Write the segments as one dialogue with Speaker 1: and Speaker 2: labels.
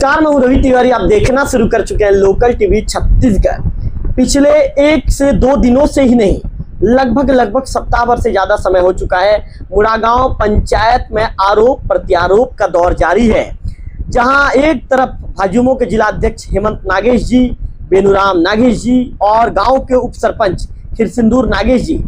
Speaker 1: नमस्कार, मैं हूं रवि तिवारी। आप देखना शुरू कर चुके हैं लोकल टीवी छत्तीसगढ़। पिछले 1 से 2 दिनों से ही नहीं, लगभग सप्ताह भर से ज्यादा समय हो चुका है। मुड़ागांव पंचायत में आरोप प्रत्यारोप का दौर जारी है, जहां एक तरफ भाजयुमो के जिलाध्यक्ष हेमंत नागेश जी, बेनुराम नागेश जी और गांव के उप सरपंच खिरसिंदूर नागेश जी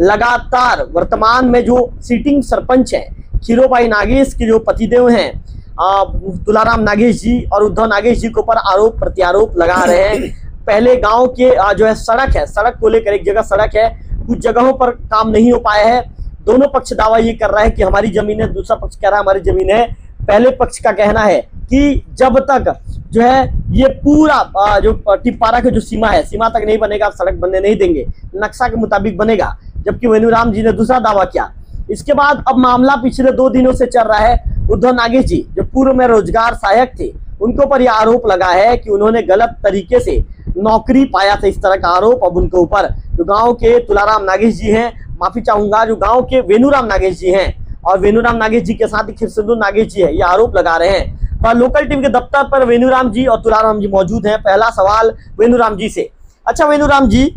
Speaker 1: लगातार वर्तमान में जो सीटिंग सरपंच हैं खीरोबाई नागेश के जो पतिदेव हैं तुलाराम नागेश जी और उद्धव नागेश जी के ऊपर आरोप प्रत्यारोप लगा रहे हैं। पहले गांव के जो है सड़क को लेकर, एक जगह सड़क है, कुछ जगहों पर काम नहीं हो पाया है। दोनों पक्ष दावा ये कर रहा है कि हमारी जमीन है, दूसरा पक्ष कह रहा है हमारी जमीन है। पहले पक्ष का कहना है कि जब तक जो है ये पूरा जो टिप्पारा की जो सीमा है, सीमा तक नहीं बनेगा, आप सड़क बनने नहीं देंगे, नक्शा के मुताबिक बनेगा। जबकि वेनुराम जी ने दूसरा दावा किया। इसके बाद अब मामला पिछले 2 दिनों से चल रहा है। उद्धव नागेश जी जो पूर्व में रोजगार सहायक थे, उनके ऊपर यह आरोप लगा है कि उन्होंने गलत तरीके से नौकरी पाया था। इस तरह का आरोप अब उनके ऊपर जो गांव के तुलाराम नागेश जी हैं, माफी चाहूंगा, जो गांव के वेनुराम नागेश जी हैं और वेनुराम नागेश जी के साथ ही खिरसिंदूर नागेश जी है, ये आरोप लगा रहे हैं। पर लोकल टीम के दफ्तर पर वेनुराम जी और तुलाराम जी मौजूद हैं। पहला सवाल वेनुराम जी से। अच्छा वेनुराम जी,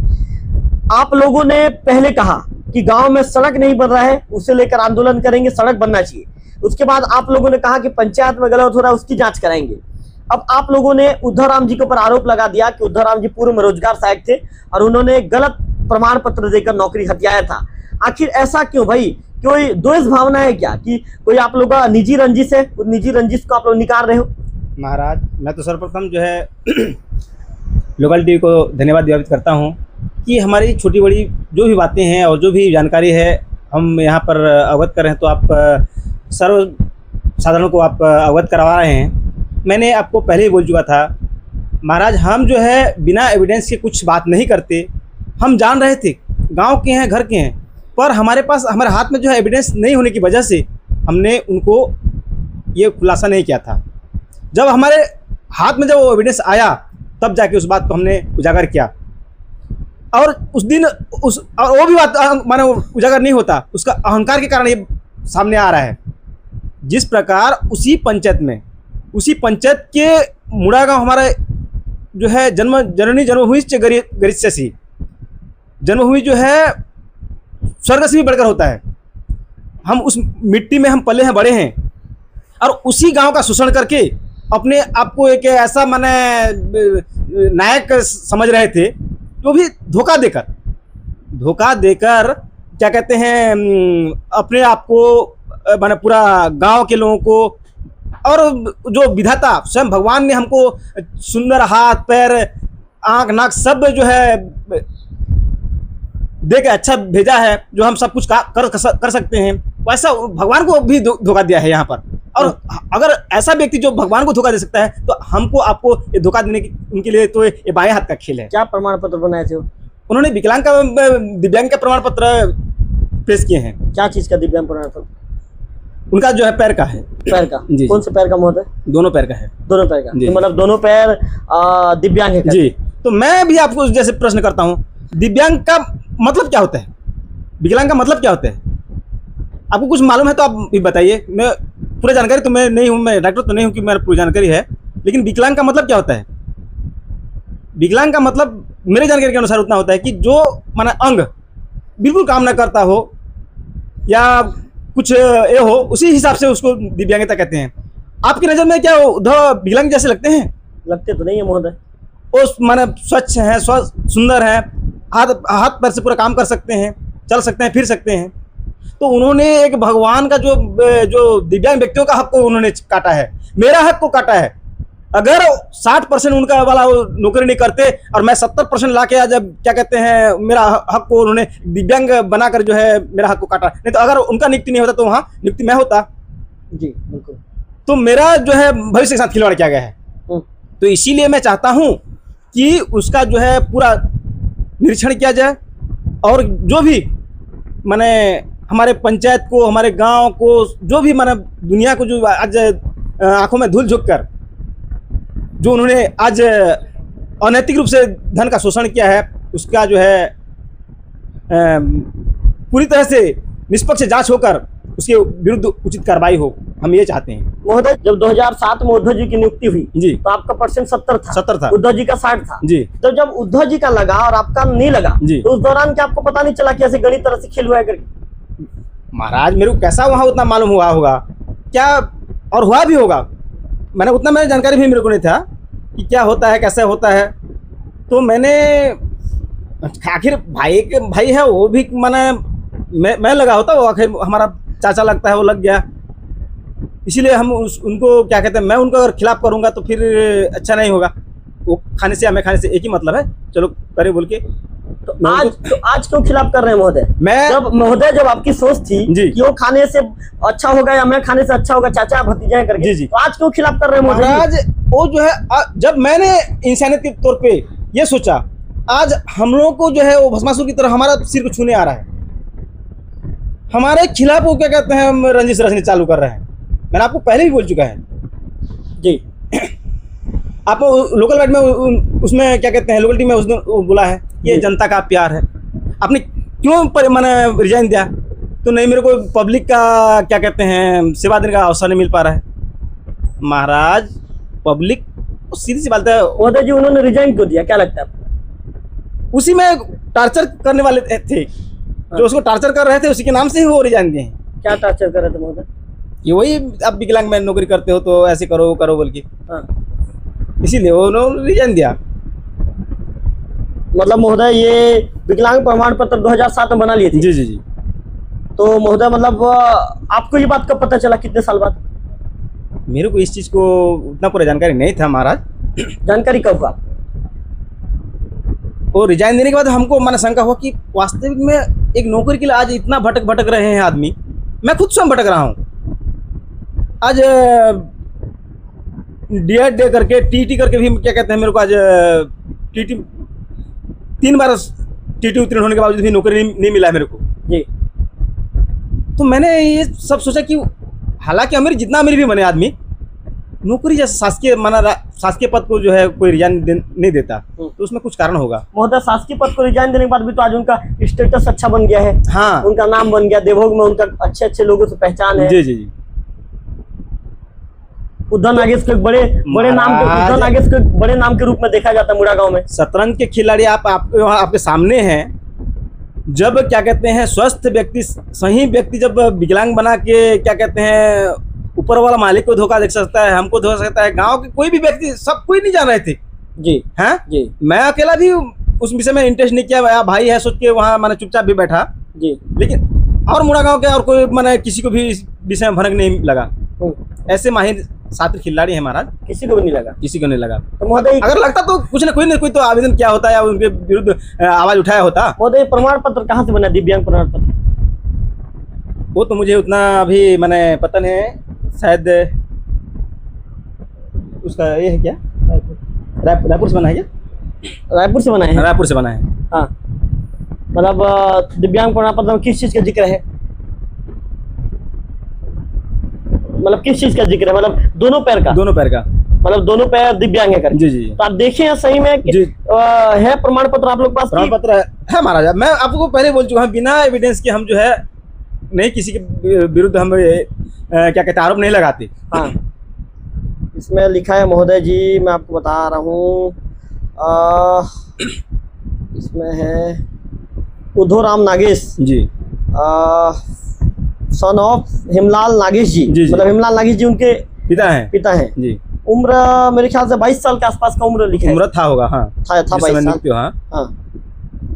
Speaker 1: आप लोगों ने पहले कहा कि गांव में सड़क नहीं बन रहा है, उसे लेकर आंदोलन करेंगे, सड़क बनना चाहिए। उसके बाद आप लोगों ने कहा कि पंचायत में गलत हो रहा है, उसकी जांच कराएंगे। अब आप लोगों ने उद्धव राम जी के ऊपर आरोप लगा दिया कि उद्धव राम जी पूर्व में रोजगार सहायक थे और उन्होंने गलत प्रमाण पत्र देकर नौकरी हथियाया था। आखिर ऐसा क्यों भाई? कोई द्वेष भावना है क्या कि कोई आप लोग का निजी रंजिश है, उस निजी रंजिश को आप लोग निकाल रहे हो?
Speaker 2: महाराज, मैं तो सर्वप्रथम जो है लोकल टीवी को धन्यवाद व्यक्त करता हूं कि हमारी छोटी बड़ी जो भी बातें हैं और जो भी जानकारी है हम यहाँ पर अवगत कर रहे हैं, तो आप सर्व साधारण को आप अवगत करवा रहे हैं। मैंने आपको पहले ही बोल चुका था महाराज, हम जो है बिना एविडेंस के कुछ बात नहीं करते। हम जान रहे थे गांव के हैं, घर के हैं, पर हमारे हाथ में जो है एविडेंस नहीं होने की वजह से हमने उनको ये खुलासा नहीं किया था। जब हमारे हाथ में जब वो एविडेंस आया तब जाके उस बात को हमने उजागर किया। और उस दिन और वो भी बात माने उजागर नहीं होता, उसका अहंकार के कारण ये सामने आ रहा है। जिस प्रकार उसी पंचायत के मुड़ागांव हमारा जो है जन्मभूमि गरीष्यसी जन्मभूमि जो है स्वर्ग से भी बढ़कर होता है। हम उस मिट्टी में हम पले हैं, बड़े हैं, और उसी गांव का शोषण करके अपने आप को एक ऐसा माने नायक समझ रहे थे, तो भी धोखा देकर क्या कहते हैं अपने आप को माने पूरा गांव के लोगों को, और जो विधाता स्वयं भगवान ने हमको सुंदर हाथ पैर आंख नाक सब जो है दे के अच्छा भेजा है, जो हम सब कुछ कर सकते हैं, वैसा भगवान को भी धोखा दिया है यहाँ पर। और अगर ऐसा व्यक्ति जो भगवान को धोखा दे सकता है, तो हमको आपको ये धोखा देने की उनके लिए तो ये बाएं हाथ का खेल है।
Speaker 1: क्या प्रमाण पत्र बनाए थे?
Speaker 2: उन्होंने दिव्यांग का प्रमाण पत्र पेश किए हैं।
Speaker 1: क्या चीज का दिव्यांग प्रमाण पत्र?
Speaker 2: उनका जो है पैर का है।
Speaker 1: पैर का? जी। कौन से पैर का महोदय?
Speaker 2: दोनों पैर का है।
Speaker 1: दोनों पैर का, तो मतलब दोनों पैर दिव्यांग है
Speaker 2: जी। तो मैं भी आपको जैसे प्रश्न करता हूँ, दिव्यांग का मतलब क्या होता है, विकलांग का मतलब क्या होता है? आपको कुछ मालूम है तो आप भी बताइए। मैं पूरी जानकारी तो मैं नहीं हूँ, मैं डॉक्टर तो नहीं हूँ कि मेरा पूरी जानकारी है, लेकिन विकलांग का मतलब क्या होता है? विकलांग का मतलब मेरे जानकारी के अनुसार उतना होता है कि जो माना अंग बिल्कुल काम ना करता हो या कुछ ये हो, उसी हिसाब से उसको दिव्यांगता कहते हैं। आपकी नज़र में क्या उद्धव विकलांग जैसे लगते हैं?
Speaker 1: लगते तो नहीं है महोदय।
Speaker 2: वो माने स्वच्छ हैं, सुंदर हैं, हाथ पैर से पूरा काम कर सकते हैं, चल सकते हैं, फिर सकते हैं। तो उन्होंने एक भगवान का जो दिव्यांग व्यक्तियों का हक को उन्होंने काटा है, मेरा हक को काटा है। अगर 60% उनका वाला नौकरी नहीं करते और मैं 70% ला के जब क्या कहते हैं मेरा हक को उन्होंने दिव्यांग बनाकर जो है मेरा हक को काटा, नहीं तो अगर उनका नियुक्ति नहीं होता तो वहाँ नियुक्ति मैं होता।
Speaker 1: जी बिल्कुल।
Speaker 2: तो मेरा जो है भविष्य के साथ खिलवाड़ किया गया है। तो इसीलिए मैं चाहता हूँ कि उसका जो है पूरा निरीक्षण किया जाए, और जो भी माने हमारे पंचायत को, हमारे गांव को, जो भी माने दुनिया को जो आज आंखों में धूल झोंक कर जो उन्होंने आज अनैतिक रूप से धन का शोषण किया है, उसका जो है पूरी तरह से निष्पक्ष जांच होकर उसके विरुद्ध उचित कार्रवाई हो। हम ये चाहते हैं।
Speaker 1: महोदय, जब 2007 में उद्धव जी की नियुक्ति हुई
Speaker 2: जी।
Speaker 1: तो आपका परसेंट 70 था।
Speaker 2: 70 था।
Speaker 1: उद्धव जी का 60 था।
Speaker 2: जी।
Speaker 1: तो जब उद्धव जी का लगा और आपका नहीं लगा
Speaker 2: जी।
Speaker 1: तो उस दौरान क्या आपको पता नहीं चला कि ऐसे गणित तरह से खेल हुआ है करके?
Speaker 2: महाराज मेरे को कैसा वहाँ उतना मालूम हुआ होगा क्या, और हुआ भी होगा, मैंने जानकारी भी मेरे को नहीं था कि क्या होता है कैसे होता है। तो मैंने आखिर भाई है वो भी, मैं लगा होता, वो आखिर हमारा चाचा लगता है, वो लग गया, इसीलिए हम उनको क्या कहते हैं, मैं उनको अगर खिलाफ करूंगा तो फिर अच्छा नहीं होगा। वो खाने से हमें खाने से एक ही मतलब है, चलो करे बोल के।
Speaker 1: तो आज क्यों खिलाफ कर रहे हैं महोदय? जब आपकी सोच थी कि वो खाने से अच्छा होगा या मैं खाने से अच्छा होगा, चाचा भतीजा करके,
Speaker 2: जी।
Speaker 1: तो आज क्यों खिलाफ कर रहे हैं
Speaker 2: महाराज? वो जो है जब मैंने इंसानियत के तौर पे ये सोचा, आज हम लोगों को जो है वो भस्मासुर की तरह हमारा सिर को छूने आ रहा है, हमारे खिलाफ वो क्या कहते हैं, हम रंजिश रचने चालू कर रहे हैं। मैंने आपको पहले भी बोल चुका है
Speaker 1: जी।
Speaker 2: आप लोकल वाइड में उसमें क्या कहते हैं, लोकल टीम में उसने बोला है ये जनता का प्यार है, आपने क्यों मैंने रिजाइन दिया? तो नहीं, मेरे को पब्लिक का क्या कहते हैं सेवा देने का अवसर नहीं मिल पा रहा है। महाराज पब्लिक सीधी सी बात है।
Speaker 1: महोदय जी, उन्होंने रिजाइन क्यों दिया, क्या लगता है आपको?
Speaker 2: उसी में टार्चर करने वाले थे, जो उसको टार्चर कर रहे थे, उसी के नाम से ही वो रिजाइन दिए हैं।
Speaker 1: क्या टार्चर कर रहे थे महोदय?
Speaker 2: ये वही, आप विकलांग में नौकरी करते हो तो ऐसे करो करो बोल के, इसीलिए उन्होंने रिजाइन दिया।
Speaker 1: मतलब महोदय ये विकलांग प्रमाण पत्र 2007 में बना लिए थे?
Speaker 2: जी जी जी।
Speaker 1: तो महोदय मतलब आपको ये बात कब पता चला, कितने साल बाद?
Speaker 2: मेरे को इस चीज को उतना पूरा जानकारी नहीं था महाराज।
Speaker 1: जानकारी कब हुआ?
Speaker 2: वो रिजाइन देने के बाद हमको माना शंका हुआ कि वास्तविक में एक नौकरी के लिए आज इतना भटक रहे हैं आदमी। मैं खुद स्वयं भटक रहा हूँ। आज DED दे करके TT करके भी क्या कहते हैं, मेरे को आज TT 3 बार TT उत्तीर्ण होने के बावजूद भी नौकरी नहीं मिला है मेरे को
Speaker 1: जी।
Speaker 2: तो मैंने ये सब सोचा कि हालांकि अमीर जितना अमीर भी बने आदमी, नौकरी जैसे शासकीय पद को जो है कोई रिजाइन नहीं देता, तो उसमें कुछ कारण होगा।
Speaker 1: महोदय, शासकीय पद को रिजाइन देने के बाद भी तो आज उनका स्टेटस अच्छा बन गया है।
Speaker 2: हाँ,
Speaker 1: उनका नाम बन गया, देवभोग में उनका अच्छे लोगों से पहचान है।
Speaker 2: जी जी जी।
Speaker 1: उद्धव नागेश के बड़े नाम के रूप में देखा जाता है मुड़ा गांव में।
Speaker 2: शतरंज के खिलाड़ी आपके सामने हैं। जब क्या कहते हैं स्वस्थ व्यक्ति, सही व्यक्ति जब विकलांग बना के क्या कहते हैं ऊपर वाला मालिक को धोखा दे सकता है, हमको धोखा सकता है, गांव के कोई भी व्यक्ति, सब कोई नहीं जान रहे थे
Speaker 1: जी।
Speaker 2: हैं
Speaker 1: जी।
Speaker 2: मैं अकेला भी उस विषय में इंटरेस्ट नहीं किया, भाई है सोच के वहाँ मैंने चुपचाप भी बैठा जी। लेकिन और मुड़ा गाँव के और कोई मैंने किसी को भी इस विषय में भनक नहीं लगा। ऐसे माहिर छात्र खिलाड़ी है महाराज,
Speaker 1: किसी को भी नहीं लगा।
Speaker 2: किसी को नहीं लगा।
Speaker 1: तो महोदय,
Speaker 2: अगर लगता तो कुछ ना कोई तो आवेदन किया होता या उनके विरुद्ध आवाज उठाया होता।
Speaker 1: महोदय, प्रमाण पत्र कहाँ से बना, दिव्यांग प्रमाण पत्र?
Speaker 2: वो तो मुझे उतना अभी मैंने पता नहीं है, शायद उसका ये है क्या, रायपुर से बना है क्या?
Speaker 1: रायपुर से बना है।
Speaker 2: रायपुर से बना है।
Speaker 1: हाँ, मतलब दिव्यांग प्रमाण पत्र में किस चीज का जिक्र है, मतलब किस चीज का जिक्र है? मतलब दोनों पैर का मतलब दोनों पैर दिव्यांग है करके।
Speaker 2: जी जी।
Speaker 1: तो आप देखें सही में है प्रमाण पत्र आप लोग पास?
Speaker 2: प्रमाण पत्र है महाराज। मैं आपको पहले बोल चुका हूँ, बिना एविडेंस के हम जो है नहीं किसी के विरुद्ध हम क्या कहते हैं आरोप नहीं लगाते।
Speaker 1: हाँ, इसमें लिखा है महोदय जी, मैं आपको बता रहा हूँ, इसमें है उद्धव राम नागेश जी, सन ऑफ हिमलाल नागेश जी, मतलब हिमलाल नागेश जी उनके पिता हैं जी। उम्र मेरे ख्याल से 22 साल के आसपास का उम्र लिखा है।
Speaker 2: उम्र था होगा। हाँ,
Speaker 1: था 22 साल। हाँ,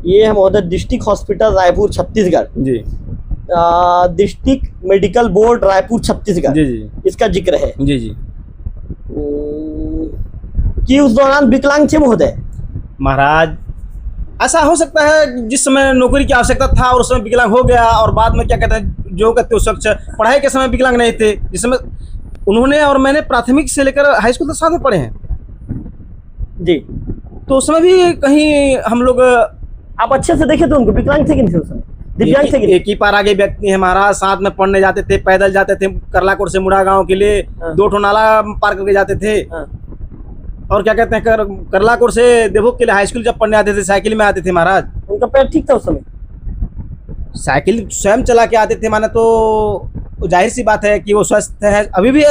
Speaker 1: ये है महोदय district hospital Raipur Chhattisgarh ji, district medical board Raipur Chhattisgarh ji जी, इसका जिक्र है जी जी। कि उस दौरान विकलांग थे महोदय?
Speaker 2: महाराज ऐसा हो सकता है जिस समय नौकरी की आवश्यकता था और उस समय विकलांग हो गया, और बाद में क्या कहते हैं जो कहते उस वक्त पढ़ाई के समय विकलांग नहीं थे, जिस समय उन्होंने और मैंने प्राथमिक से लेकर हाई स्कूल तक साथ में पढ़े हैं जी। तो उस समय भी कहीं हम लोग,
Speaker 1: आप अच्छे से देखे तो उनको विकलांग थे कि नहीं? उस समय दिव्यांग थे कि?
Speaker 2: एक ही पार आगे व्यक्ति है महाराज, साथ में पढ़ने जाते थे, पैदल जाते थे करलाकोट से मुड़ा गाँव के लिए। 2 ठो नाला पार करके जाते थे। और क्या कहते हैं करलाकोट से देवभोग के लिए हाई स्कूल जब पढ़ने आते थे साइकिल में आते थे महाराज।
Speaker 1: उनका पैर ठीक था उस समय?
Speaker 2: साइकिल स्वयं चला के आते थे, माने तो जाहिर सी बात है कि वो स्वस्थ है, अभी भी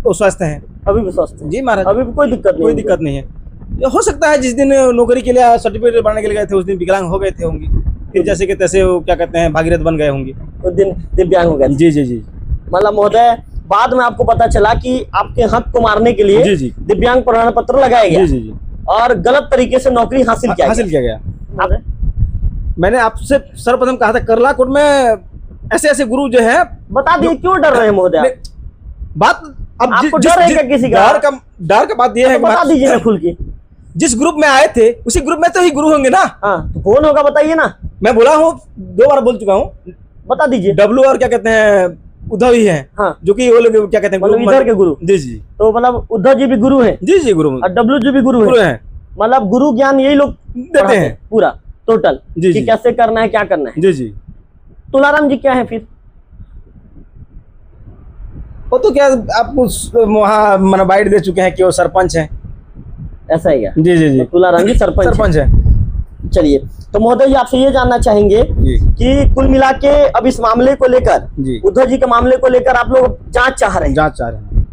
Speaker 2: वो स्वस्थ है।
Speaker 1: अभी भी स्वस्थ है
Speaker 2: जी महाराज,
Speaker 1: अभी भी कोई दिक्कत नहीं
Speaker 2: कोई दिक्कत नहीं है। ये हो सकता है जिस दिन नौकरी के लिए सर्टिफिकेट बनाने के लिए गए थे उस दिन विकलांग हो गए थे होंगे, फिर जैसे कि तैसे वो क्या कहते हैं भागीरथ बन गए होंगे।
Speaker 1: उस दिन दिव्यांग हो गए थे।
Speaker 2: जी जी जी
Speaker 1: मतलब महोदय बाद में आपको पता चला कि आपके हक को मारने के लिए
Speaker 2: जी जी
Speaker 1: दिव्यांग प्रमाण पत्र लगाया गया
Speaker 2: जी जी
Speaker 1: और गलत तरीके से नौकरी हासिल किया
Speaker 2: हासिल किया गया।
Speaker 1: गया।
Speaker 2: मैंने आपसे सर्वप्रथम कहा था करला कोट में ऐसे ऐसे गुरु जो है,
Speaker 1: बता दिए क्यों डर रहे हैं महोदय आप?
Speaker 2: बात अब
Speaker 1: आपको डर है क्या किसी का?
Speaker 2: डर का बात यह है
Speaker 1: तो बता दीजिए ना खुल के।
Speaker 2: जिस ग्रुप में आए थे उसी ग्रुप में तो ही गुरु होंगे ना।
Speaker 1: हाँ तो कौन होगा बताइए ना।
Speaker 2: मैं बोला हूँ, 2 बार बोल चुका हूँ।
Speaker 1: बता दीजिए।
Speaker 2: डब्लू और क्या कहते हैं उद्धव ही है।
Speaker 1: हाँ
Speaker 2: जो कि वो लोग क्या कहते हैं
Speaker 1: मतलब इधर के गुरु।
Speaker 2: जी जी
Speaker 1: तो मतलब उद्धव जी भी गुरु हैं
Speaker 2: जी जी गुरु
Speaker 1: और डब्लू जी भी गुरु
Speaker 2: गुरु
Speaker 1: हैं।
Speaker 2: हैं,
Speaker 1: मतलब गुरु ज्ञान यही लोग
Speaker 2: देते हैं
Speaker 1: पूरा टोटल
Speaker 2: जी
Speaker 1: कि
Speaker 2: जी
Speaker 1: कैसे करना है क्या करना है।
Speaker 2: जी जी।
Speaker 1: तुलाराम जी क्या है फिर?
Speaker 2: वो तो क्या आपको वहाँ मन बाइट दे चुके हैं कि वो सरपंच हैं।
Speaker 1: ऐसा ही है।
Speaker 2: जी जी जी
Speaker 1: तो तुलाराम जी सरपंच
Speaker 2: है।
Speaker 1: चलिए तो महोदय जी आपसे ये जानना चाहेंगे
Speaker 2: जी
Speaker 1: कि कुल मिला के अब इस मामले को लेकर
Speaker 2: जी
Speaker 1: उद्धव जी के मामले को लेकर आप लोग जांच चाह रहे हैं?
Speaker 2: जांच चाह रहे हैं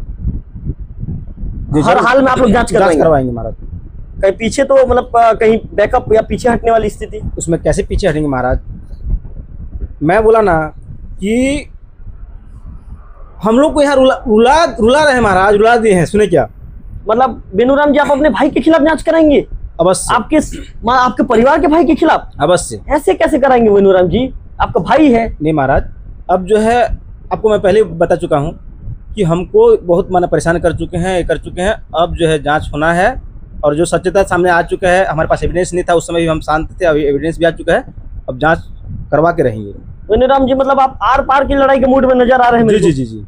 Speaker 2: जी,
Speaker 1: हर हाल में आप लोग जांच
Speaker 2: करवाएंगे महाराज।
Speaker 1: कहीं पीछे तो मतलब कहीं बैकअप या पीछे हटने वाली स्थिति?
Speaker 2: उसमें कैसे पीछे हटेंगे महाराज? मैं बोला ना कि हम लोग को यहाँ रुला रहे हैं महाराज, रुला दिए हैं। सुने क्या?
Speaker 1: मतलब बेनूराम जी आप अपने भाई के खिलाफ जांच कराएंगे?
Speaker 2: अवश्य।
Speaker 1: आपके परिवार के भाई के खिलाफ?
Speaker 2: अवश्य।
Speaker 1: ऐसे कैसे कराएंगे बेनूराम जी, आपका भाई है।
Speaker 2: नहीं महाराज, अब जो है आपको मैं पहले बता चुका हूँ कि हमको बहुत माना परेशान कर चुके हैं। अब जो है जांच होना है और जो सत्यता सामने आ चुका है, हमारे पास एविडेंस नहीं था उस समय भी हम शांत थे, अभी एविडेंस भी आ चुका है, अब जांच करवा के रहेंगे।
Speaker 1: बेनूराम जी मतलब आप आर पार की लड़ाई के मूड में नजर आ रहे हैं मेरे को।
Speaker 2: जी जी जी।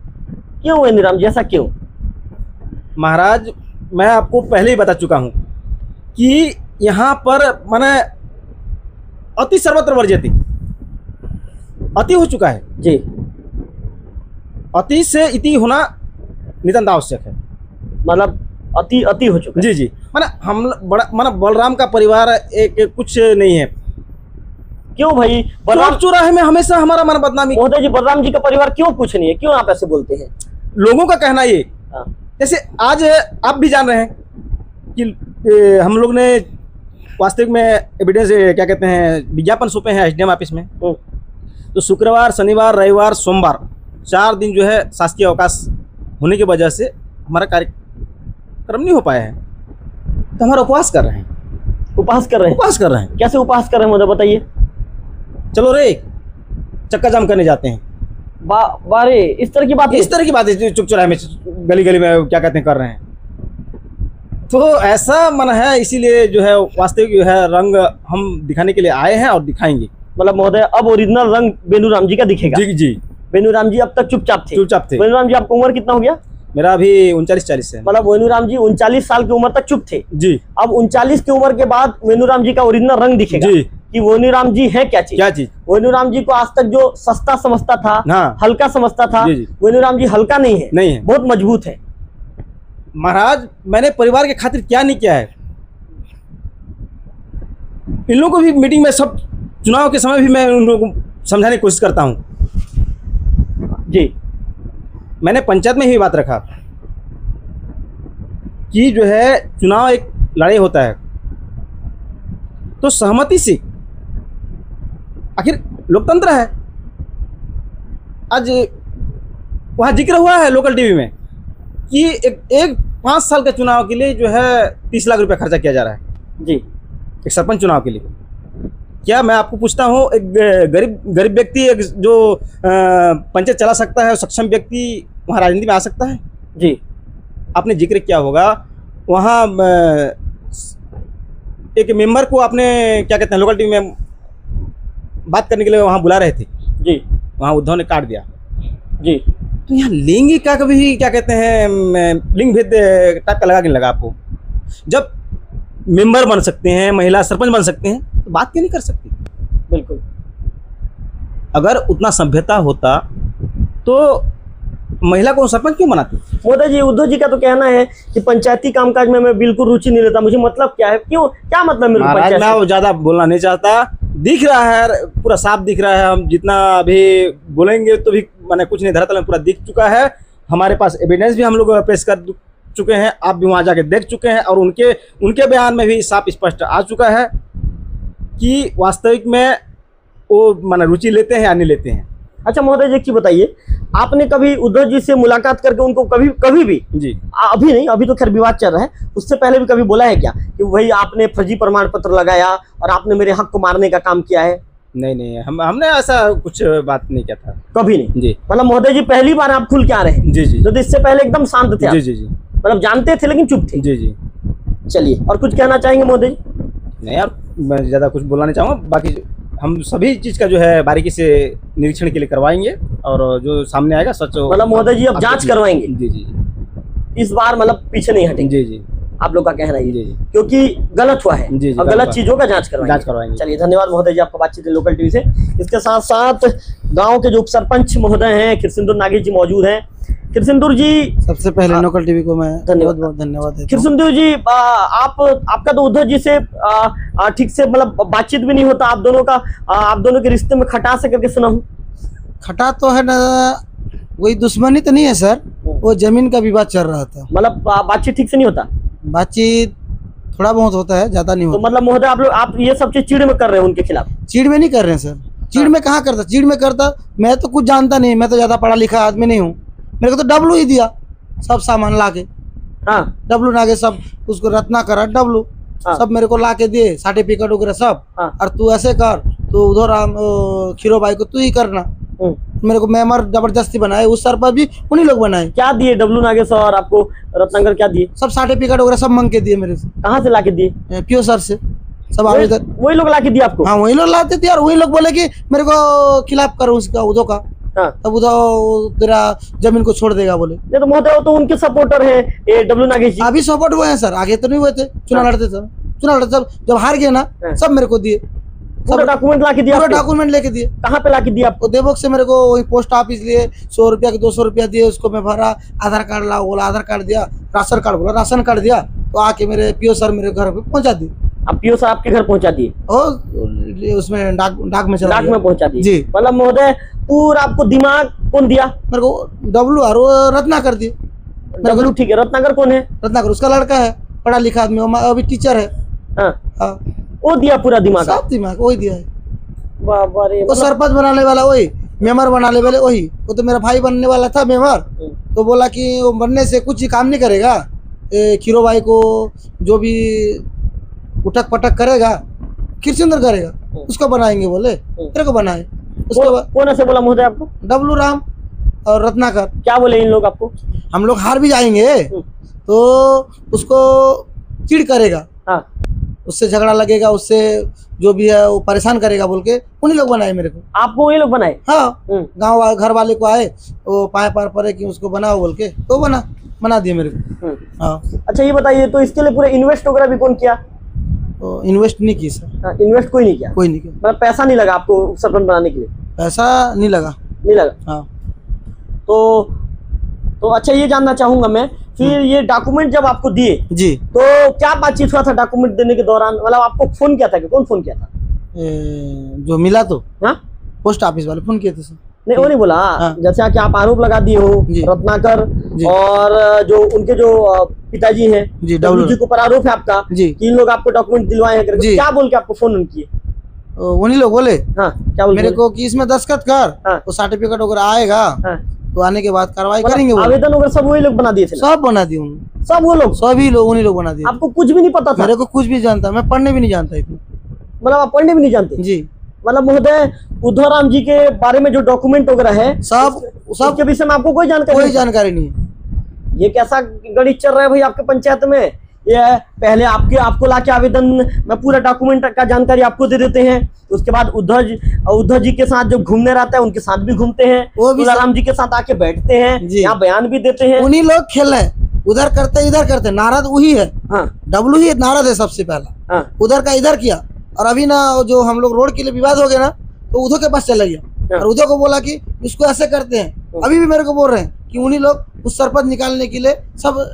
Speaker 1: क्यों बेनूराम जी, ऐसा क्यों?
Speaker 2: महाराज मैं आपको पहले ही बता चुका हूँ कि यहाँ पर माने अति सर्वत्र वर्जयति, अति हो चुका है
Speaker 1: जी।
Speaker 2: अति से इति होना नितांत आवश्यक है।
Speaker 1: मतलब अति हो चुका है।
Speaker 2: जी जी। माने हम बड़ा माने बलराम का परिवार एक कुछ नहीं है।
Speaker 1: क्यों भाई?
Speaker 2: बलराम चौराहे में हमेशा हमारा मन बदनामी।
Speaker 1: महोदय जी बलराम जी का परिवार क्यों कुछ नहीं है, क्यों आप ऐसे बोलते हैं?
Speaker 2: लोगों का कहना ये,
Speaker 1: हाँ।
Speaker 2: जैसे आज आप भी जान रहे हैं कि हम लोग ने वास्तविक में एविडेंस क्या कहते हैं विज्ञापन सौंपे हैं एसडीएम ऑफिस में। तो शुक्रवार, शनिवार, रविवार, सोमवार 4 दिन जो है शासकीय अवकाश होने की वजह से हमारा कार्यक्रम नहीं हो पाया है, तो हमारा उपवास कर रहे हैं।
Speaker 1: उपवास कर रहे हैं? कैसे उपवास कर रहे हैं महोदय बताइए?
Speaker 2: चलो रे चक्का जाम करने जाते हैं।
Speaker 1: बारे इस तरह की बात
Speaker 2: चुप चौराहे में गली गली में क्या कहते हैं कर रहे हैं, तो ऐसा मन है, इसीलिए जो है वास्तविक जो है रंग हम दिखाने के लिए आए हैं और दिखाएंगे।
Speaker 1: मतलब महोदय अब ओरिजिनल रंग बेनूराम जी का दिखेगा?
Speaker 2: जी जी।
Speaker 1: बेनूराम जी अब तक चुपचाप थे। बेनूराम जी आपको उम्र कितना हो गया?
Speaker 2: मेरा अभी 39-40 है।
Speaker 1: मतलब बेनूराम जी 39 साल की उम्र तक चुप थे
Speaker 2: जी।
Speaker 1: अब 39 की उम्र के बाद बेनूराम जी का ओरिजिनल रंग दिखेगा
Speaker 2: जी।
Speaker 1: कि बेनूराम जी है क्या चीज। बेनूराम जी को आज तक जो सस्ता समझता था,
Speaker 2: हाँ।
Speaker 1: हल्का समझता था, बेनूराम जी हल्का नहीं है, बहुत मजबूत है।
Speaker 2: महाराज मैंने परिवार के खातिर क्या नहीं किया है। इन लोगों को भी मीटिंग में, सब चुनाव के समय भी मैं उन लोगों को समझाने की कोशिश करता हूँ
Speaker 1: जी।
Speaker 2: मैंने पंचायत में ही बात रखा कि जो है चुनाव एक लड़ाई होता है तो सहमति से, आखिर लोकतंत्र है। आज वहाँ जिक्र हुआ है लोकल टीवी में कि एक 5 साल के चुनाव के लिए जो है 30 लाख रुपया खर्चा किया जा रहा है
Speaker 1: जी,
Speaker 2: एक सरपंच चुनाव के लिए। क्या मैं आपको पूछता हूँ, एक गरीब व्यक्ति, एक जो पंचायत चला सकता है, सक्षम व्यक्ति वहाँ राजनीति में आ सकता है?
Speaker 1: जी।
Speaker 2: आपने जिक्र किया होगा वहाँ एक मेंबर को आपने क्या कहते हैं लोकल टीवी में बात करने के लिए वहाँ बुला रहे थे
Speaker 1: जी,
Speaker 2: वहाँ उद्धव ने काट दिया
Speaker 1: जी।
Speaker 2: तो यहाँ लिंग का कभी क्या कहते हैं लिंग भेद टाइप का लगा कि लगा आपको? जब मेंबर बन सकते हैं, महिला सरपंच बन सकते हैं, तो बात क्यों नहीं कर सकती?
Speaker 1: बिल्कुल।
Speaker 2: अगर उतना सभ्यता होता तो महिला को सरपंच क्यों बनाती?
Speaker 1: मोदी जी, उद्धव जी का तो कहना है कि पंचायती कामकाज में मैं बिल्कुल रुचि नहीं लेता। मुझे मतलब क्या है, क्यों, क्या मतलब मेरे को?
Speaker 2: महाराज मैं ज्यादा बोलना नहीं चाहता, दिख रहा है पूरा साफ दिख रहा है। हम जितना अभी बोलेंगे तो भी मैंने कुछ नहीं, धरातल में पूरा दिख चुका है। हमारे पास एविडेंस भी हम लोग पेश कर चुके हैं, आप भी वहाँ जाके देख चुके हैं, और उनके बयान में भी साफ स्पष्ट आ चुका है कि वास्तविक में वो माना रुचि लेते हैं या नहीं लेते हैं।
Speaker 1: अच्छा महोदय जी, एक चीज बताइए, आपने कभी उद्धव जी से मुलाकात करके उनको कभी भी,
Speaker 2: जी
Speaker 1: अभी नहीं, अभी तो खैर विवाद चल रहा है, उससे पहले भी कभी बोला है क्या कि वही आपने फर्जी प्रमाण पत्र लगाया और आपने मेरे हक को मारने का काम किया है?
Speaker 2: नहीं, हमने ऐसा कुछ बात नहीं किया था,
Speaker 1: कभी नहीं
Speaker 2: जी।
Speaker 1: मतलब महोदय जी पहली बार आप खुल के आ रहे हैं?
Speaker 2: जी।
Speaker 1: तो इससे पहले एकदम शांत थे आप?
Speaker 2: जी।
Speaker 1: मतलब जानते थे लेकिन चुप थे?
Speaker 2: जी।
Speaker 1: चलिए, और कुछ कहना चाहेंगे महोदय जी?
Speaker 2: नहीं यार, मैं ज़्यादा कुछ बोलना नहीं चाहूँगा। बाकी हम सभी चीज़ का जो है बारीकी से निरीक्षण के लिए करवाएंगे, और जो सामने आएगा सच,
Speaker 1: मतलब महोदय जी अब जांच करवाएंगे?
Speaker 2: जी।
Speaker 1: इस बार मतलब पीछे नहीं हटेंगे?
Speaker 2: जी।
Speaker 1: आप लोग का कहना है
Speaker 2: जी।
Speaker 1: क्योंकि गलत हुआ है
Speaker 2: जी,
Speaker 1: और गलत चीजों का जांच करवाएंगे। चलिए, धन्यवाद महोदय जी, आपका बातचीत है लोकल टीवी से। इसके साथ साथ गांव के जो उप सरपंच महोदय हैं खिरसिंदूर नागेश जी मौजूद हैं। खिरसिंदूर जी,
Speaker 3: सबसे पहले लोकल टीवी को मैं
Speaker 1: धन्यवाद।
Speaker 3: बहुत धन्यवाद देता हूं।
Speaker 1: खिरसिंदूर जी, आपका तो उद्धव जी से ठीक से मतलब बातचीत भी नहीं होता आप दोनों का, आप दोनों के रिश्ते में खटास है करके सुना हूँ।
Speaker 3: खटा तो है ना, वही दुश्मनी तो नहीं है सर, वो जमीन का विवाद चल रहा था।
Speaker 1: मतलब बातचीत ठीक से नहीं होता?
Speaker 3: बातचीत थोड़ा बहुत होता है, ज्यादा नहीं
Speaker 1: तो
Speaker 3: होता।
Speaker 1: मतलब महोदय आप ये सब चीज चिड़ में कर रहे हैं उनके खिलाफ?
Speaker 3: चीड़ में नहीं कर रहे हैं सर, चीड़ में कहाँ करता, चीड़ में करता मैं तो कुछ जानता नहीं, मैं तो ज्यादा पढ़ा लिखा आदमी नहीं हूँ। मेरे को तो डब्लू ही दिया सब सामान ला के,
Speaker 1: हाँ,
Speaker 3: डब्लू ना के सब, उसको रत्ना करा डब्लू सब मेरे को ला के दिए, सर्टिफिकेट वगैरह सब। और तू ऐसे कर, तो उधर खीरो भाई को तू ही करना। मेरे को मेमर जबरदस्ती बनाए, उस सर पर भी उन्हीं लोग बनाए।
Speaker 1: क्या दिए डब्लू नागेश्वर और आपको रत्नाकर, क्या दिए?
Speaker 3: सब सर्टिफिकेट वगैरह सब मांग के दिए मेरे से।
Speaker 1: कहाँ से लाके दिए?
Speaker 3: पीओ सर से सब आवेदन।
Speaker 1: वही लोग लाके दिए आपको?
Speaker 3: हाँ, वही लोग लाते थे, और वही लोग बोले कि मेरे को खिलाफ करो उसका, उधो का।
Speaker 1: हाँ।
Speaker 3: तब उधो तेरा जमीन को छोड़ देगा बोले।
Speaker 1: नहीं तो महोदय, वो तो उनके सपोर्टर है ये डब्लू नागेश जी।
Speaker 3: अभी सपोर्ट हुए हैं सर, आगे तो नहीं हुए थे। चुनाव लड़ते थे, चुनाव लड़ते जब हार गए ना, सब मेरे को दिए,
Speaker 1: पूरा डॉक्यूमेंट लाके दिया?
Speaker 3: पूरा डॉक्यूमेंट लेके दिए।
Speaker 1: कहाँ पे लाके दिया आपको?
Speaker 3: देवोक से मेरे को वही पोस्ट ऑफिस लिए 100 रुपया के 200 रुपया दिए, उसको मैं भरा। आधार कार्ड लाओ बोला, आधार कार्ड दिया। राशन कार्ड बोला, राशन कार्ड दिया। तो आके मेरे पीओ सर मेरे घर पे पहुंचा दिए।
Speaker 1: अब पीओ सर आपके घर पहुंचा दिए?
Speaker 3: और उसमें डाक में चला
Speaker 1: डाक में पहुंचा दिए
Speaker 3: जी।
Speaker 1: मतलब महोदय पूरा आपको दिमाग कौन दिया?
Speaker 3: मेरे को डब्लू और रत्नाकर दिए।
Speaker 1: डब्लू ठीक है, रत्नाकर कौन है?
Speaker 3: रत्नाकर उसका लड़का है, पढ़ा लिखा आदमी, अभी टीचर है।
Speaker 1: हाँ, वो दिया पूरा दिमाग?
Speaker 3: सब दिमाग वही दिया है।
Speaker 1: बाबा रे,
Speaker 3: वो सरपंच बनाने वाला वही, मेंबर बनाने वाले वही। वो तो मेरा भाई बनने वाला था मेंबर, तो बोला कि वो बनने से कुछ ही काम नहीं करेगा, खीरो भाई को जो भी उठक पटक करेगा खिरसिंदर करेगा, उसको बनाएंगे बोले। मेरे को बनाए। उसके बाद
Speaker 1: कौन ऐसे बोला महोदय आपको?
Speaker 3: डब्लू राम और रत्नाकर।
Speaker 1: क्या बोले इन लोग आपको?
Speaker 3: हम लोग हार भी जाएंगे तो उसको चिढ़ करेगा,
Speaker 1: हाँ,
Speaker 3: उससे झगड़ा लगेगा, उससे जो भी है वो परेशान करेगा बोल के उन्हीं लोग बनाए मेरे को।
Speaker 1: आपको ये लोग बनाए?
Speaker 3: हाँ, गांव घर वाले को आए, वो पाए पार पड़े कि उसको बनाओ बोल के, तो बना दिए मेरे को। हाँ।
Speaker 1: अच्छा ये बताइए, तो इसके लिए पूरे इन्वेस्ट वगैरह भी कौन किया?
Speaker 3: तो इन्वेस्ट नहीं की सर।
Speaker 1: इन्वेस्ट कोई नहीं किया?
Speaker 3: कोई नहीं किया।
Speaker 1: मतलब पैसा नहीं लगा आपको सरपंच बनाने के लिए?
Speaker 3: पैसा नहीं लगा।
Speaker 1: नहीं लगा?
Speaker 3: हाँ।
Speaker 1: तो अच्छा ये जानना चाहूंगा मैं, फिर ये डॉक्यूमेंट जब आपको दिए
Speaker 3: जी,
Speaker 1: तो क्या बातचीत हुआ था डॉक्यूमेंट देने के दौरान? मतलब आपको फोन किया था कि कौन फोन किया था?
Speaker 3: जो मिला तो
Speaker 1: हाँ,
Speaker 3: पोस्ट ऑफिस वाले फोन किए थे सर।
Speaker 1: नहीं वो नहीं बोला।
Speaker 3: हाँ।
Speaker 1: जैसे कि आप आरोप लगा दिए हो रत्नाकर और जो उनके जो पिताजी हैं
Speaker 3: जी,
Speaker 1: डब्लू जी के ऊपर आरोप है आपका
Speaker 3: जी
Speaker 1: कि इन लोग आपको डॉक्यूमेंट दिलवाए हैं करके, क्या बोल के आपको फोन किए?
Speaker 3: उन्हीं लोग बोले,
Speaker 1: हाँ, क्या बोल
Speaker 3: मेरे को कि इसमें दस्तखत कर,
Speaker 1: हाँ,
Speaker 3: वो सर्टिफिकेट वगैरह आएगा,
Speaker 1: हाँ,
Speaker 3: तो आने के बाद कार्रवाई करेंगे।
Speaker 1: आवेदन वगैरह सब वही लोग बना दिए थे?
Speaker 3: सब बना दिए उन्होंने,
Speaker 1: सब वो लोग,
Speaker 3: सभी लोग उन्हीं लोग बना दिए।
Speaker 1: आपको कुछ भी नहीं पता था?
Speaker 3: मेरे को कुछ भी जानता, मैं पढ़ने भी नहीं जानता इतना।
Speaker 1: मतलब आप पढ़ने भी नहीं जानते?
Speaker 3: जी।
Speaker 1: मतलब महोदय उद्धव राम जी के बारे में जो डॉक्यूमेंट वगैरह है
Speaker 3: सब
Speaker 1: के विषय में आपको कोई जानकारी
Speaker 3: नहीं है।
Speaker 1: ये कैसा गणित चल रहा है भाई आपके पंचायत में? ये पहले आपको लाके आवेदन में पूरा डॉक्यूमेंट का जानकारी आपको दे देते हैं, उसके बाद उद्धव जी के साथ जो घूमने रहता है उनके साथ भी घूमते हैं, उद्धव राम जी के साथ आके बैठते हैं, यहाँ बयान भी देते हैं।
Speaker 3: उन्हीं लोग खेल है, उधर करते इधर करते, नारद वही है। हाँ। डब्लू ही नारद है सबसे पहला। हाँ। उधर का इधर किया, और अभी ना जो हम लोग रोड के लिए विवाद हो गया ना, तो उधर के पास चला गया। हाँ। और उधर को बोला कि इसको ऐसे करते हैं। अभी भी मेरे को बोल रहे हैं कि उन्हीं लोग उस सरपंच निकालने के लिए सब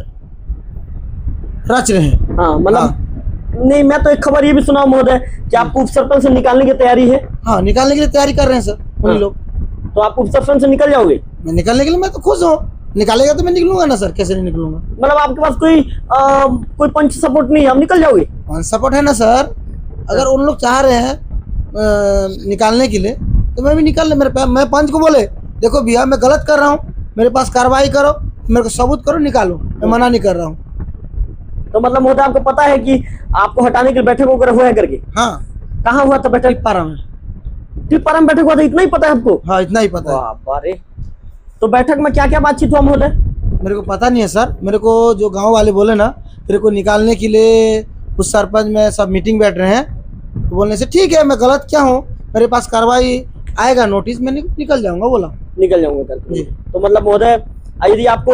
Speaker 3: रच रहे हैं।
Speaker 1: हाँ, मतलब नहीं, मैं तो एक खबर ये भी सुना महोदय कि आपको उप सरपंच से निकालने की तैयारी है।
Speaker 3: हाँ, निकालने के लिए तैयारी कर रहे हैं सर उन्हीं लोग।
Speaker 1: तो आप उप सरपंच से निकल जाओगे?
Speaker 3: मैं निकलने के लिए मैं तो खुश हूँ, निकालेगा तो मैं निकलूंगा ना सर, कैसे नहीं निकलूंगा।
Speaker 1: मतलब आपके पास कोई पंच सपोर्ट नहीं है, हम निकल जाओगे?
Speaker 3: सपोर्ट है ना सर, अगर उन लोग चाह रहे हैं निकालने के लिए तो मैं भी निकाल ले। मैं पंच को बोले देखो भैया मैं गलत कर रहा हूँ, मेरे पास कार्रवाई करो, मेरे को सबूत करो, निकालो, मैं मना नहीं कर रहा हूँ।
Speaker 1: तो मतलब महोदय आपको पता है कि आपको हटाने के लिए बैठक वगैरह हुआ है करके?
Speaker 3: हाँ।
Speaker 1: कहाँ हुआ था बैठक?
Speaker 3: पारा में।
Speaker 1: टिप्पारा में बैठक हुआ था, इतना ही पता है आपको?
Speaker 3: हाँ इतना ही पता है।
Speaker 1: वाह रे। तो बैठक में क्या क्या बातचीत हुआ महोदय?
Speaker 3: मेरे को पता नहीं है सर, मेरे को जो गांव वाले बोले ना तेरे को निकालने के लिए कुछ सरपंच में सब मीटिंग बैठ रहे हैं, तो बोलने से ठीक है मैं गलत क्या हूँ, मेरे पास कार्रवाई आएगा नोटिस, मैं निकल जाऊंगा, बोला
Speaker 1: निकल जाऊंगा करके।
Speaker 3: जी।
Speaker 1: तो मतलब महोदय यदि आपको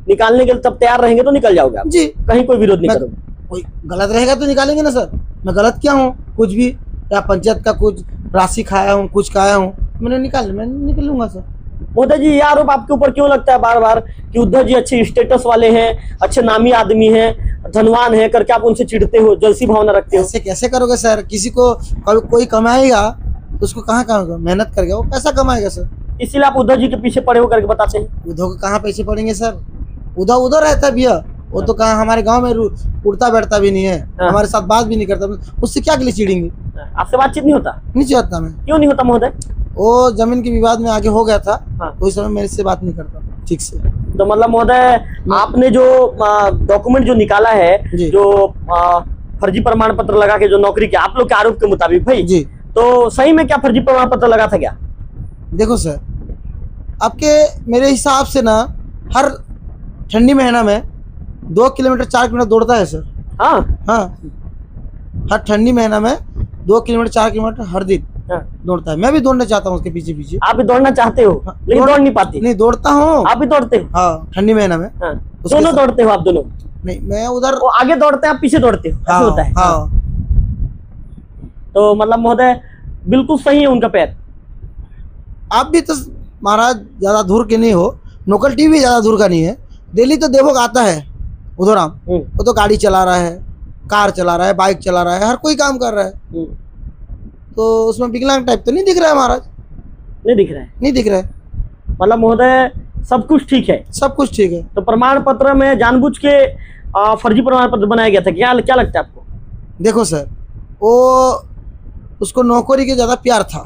Speaker 1: निकालने के लिए तब तैयार रहेंगे तो निकल जाओगे आप?
Speaker 3: जी।
Speaker 1: कहीं कोई विरोध नहीं करोगे?
Speaker 3: कोई गलत रहेगा तो निकालेंगे ना सर। मैं गलत क्या हूँ कुछ भी, या पंचायत का कुछ राशि खाया हूँ, कुछ खाया हूँ, मैं निकलूंगा सर।
Speaker 1: महोदय जी ये आरोप आपके ऊपर क्यों लगता है बार बार कि उद्धव जी अच्छे स्टेटस वाले हैं, अच्छे नामी आदमी हैं, धनवान हैं करके आप उनसे चिढ़ते हो, जलसी भावना रखते हो?
Speaker 3: ऐसे कैसे करोगे सर? किसी को कोई कमाएगा तो उसको कहाँ कमाएगा, मेहनत करके वो पैसा कमाएगा सर।
Speaker 1: इसीलिए आप उद्धव जी के पीछे पड़े हो करके बताते हैं?
Speaker 3: उद्धव को कहाँ पैसे पड़ेंगे सर, उधर रहता है भैया, वो तो कहाँ हमारे गांव में उड़ता बैठता भी नहीं है, हमारे साथ बात भी नहीं करता, उससे क्या के लिए चिढ़ेंगे?
Speaker 1: आपसे बातचीत नहीं होता?
Speaker 3: नहीं चाहता मैं।
Speaker 1: क्यों नहीं होता महोदय?
Speaker 3: वो जमीन के विवाद में आगे हो गया था।
Speaker 1: हाँ।
Speaker 3: तो इस समय मेरे से बात नहीं करता ठीक से।
Speaker 1: तो मतलब महोदय आपने जो डॉक्यूमेंट जो निकाला है, जो फर्जी प्रमाण पत्र लगा के जो नौकरी के आप लोग के आरोप के मुताबिक भाई
Speaker 3: जी,
Speaker 1: तो सही में क्या फर्जी प्रमाण पत्र लगा था क्या?
Speaker 3: देखो सर आपके मेरे हिसाब से ना हर ठंडी महीना में 2 किलोमीटर 4 किलोमीटर दौड़ता है सर।
Speaker 1: हाँ
Speaker 3: हाँ, हर ठंडी महीना में 2 किलोमीटर 4 किलोमीटर हर दिन दौड़ता है। मैं भी दौड़ना चाहता हूँ उसके पीछे पीछे।
Speaker 1: आप भी दौड़ना चाहते हो?
Speaker 3: हाँ,
Speaker 1: लेकिन दौड़ नहीं पाते?
Speaker 3: नहीं दौड़ता हूँ।
Speaker 1: आप भी दौड़ते हो?
Speaker 3: हाँ ठंडी महीना में।
Speaker 1: हाँ। दोनों दौड़ते हो आप दोनों?
Speaker 3: नहीं मैं उधर
Speaker 1: वो आगे दौड़ते हैं आप पीछे दौड़ते हो?
Speaker 3: हाँ,
Speaker 1: ऐसा होता है?
Speaker 3: हाँ।
Speaker 1: तो मतलब महोदय बिल्कुल सही है उनका पैर।
Speaker 3: आप भी तो महाराज ज्यादा दूर के नहीं हो, लोकल टीवी ज्यादा दूर का नहीं है। दिल्ली तो देवोग आता है उधराम, वो तो गाड़ी चला रहा है, कार चला रहा है, बाइक चला रहा है, हर कोई काम कर रहा है। तो उसमें विकलांग टाइप तो नहीं दिख रहा है महाराज?
Speaker 1: नहीं दिख रहा है? नहीं
Speaker 3: दिख रहा है।
Speaker 1: मतलब महोदय सब कुछ ठीक है?
Speaker 3: सब कुछ ठीक है।
Speaker 1: तो प्रमाण पत्र में जानबूझ के फर्जी प्रमाण पत्र बनाया गया था क्या लगता है आपको?
Speaker 3: देखो सर वो उसको नौकरी के ज्यादा प्यार था,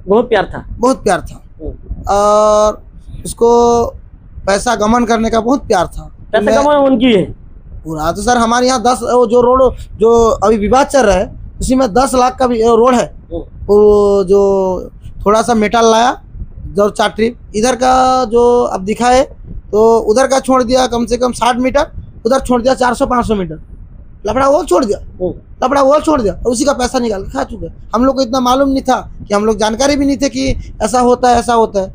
Speaker 1: बहुत प्यार था,
Speaker 3: बहुत प्यार था, और उसको पैसा गमन करने का बहुत प्यार था।
Speaker 1: पैसा गमन उनकी है
Speaker 3: पूरा। तो सर हमारे यहाँ 10 जो रोड जो अभी विवाद चल रहा है उसी में 10 लाख का भी रोड है, वो जो थोड़ा सा मेटल लाया जो 4 ट्रिप इधर का जो अब दिखा है, तो उधर का छोड़ दिया कम से कम 60 मीटर, उधर छोड़ दिया 400-500 मीटर, लफड़ा वो छोड़ दिया, लफड़ा वो छोड़ दिया, और उसी का पैसा निकाल के खा चुके। हम लोग को इतना मालूम नहीं था, कि हम लोग जानकारी भी नहीं थे कि ऐसा होता है ऐसा होता है।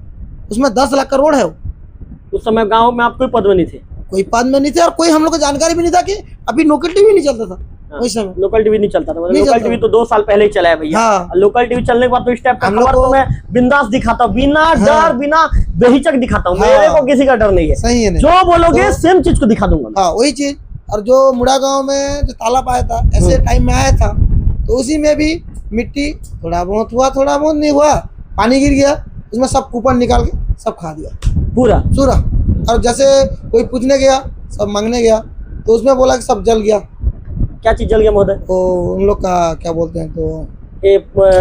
Speaker 3: उसमें 10 लाख का रोड है।
Speaker 1: उस समय गांव में आप कोई पद में नहीं थे?
Speaker 3: कोई पद में नहीं थे, और कोई हम लोग को जानकारी भी नहीं था कि अभी लोकल टीवी नहीं चलता था। उस समय
Speaker 1: लोकल टीवी नहीं चलता था? लोकल टीवी तो 2 साल पहले ही चला है भैया।
Speaker 3: हाँ।
Speaker 1: लोकल टीवी चलने के बाद तो इस टाइप का खबर तो मैं बिंदास दिखाता हूँ, बिना डर बिना बेहिचक दिखाता हूँ। मेरे को किसी का डर नहीं है।
Speaker 3: सही है,
Speaker 1: जो बोलोगे सेम चीज को दिखा दूंगा।
Speaker 3: हाँ वही चीज। और जो मुड़ा गांव में जो तालाब आया था ऐसे टाइम में आया था, तो उसी में भी मिट्टी थोड़ा बहुत हुआ, थोड़ा बहुत नहीं हुआ, पानी गिर गया, उसमें सब कूपन निकाल के सब खा दिया पूरा। और जैसे कोई पूछने गया, सब मांगने गया, तो उसमें बोला कि सब जल गया।
Speaker 1: क्या चीज जल गया महोदय?
Speaker 3: तो उन लोग का क्या बोलते हैं, तो
Speaker 1: ये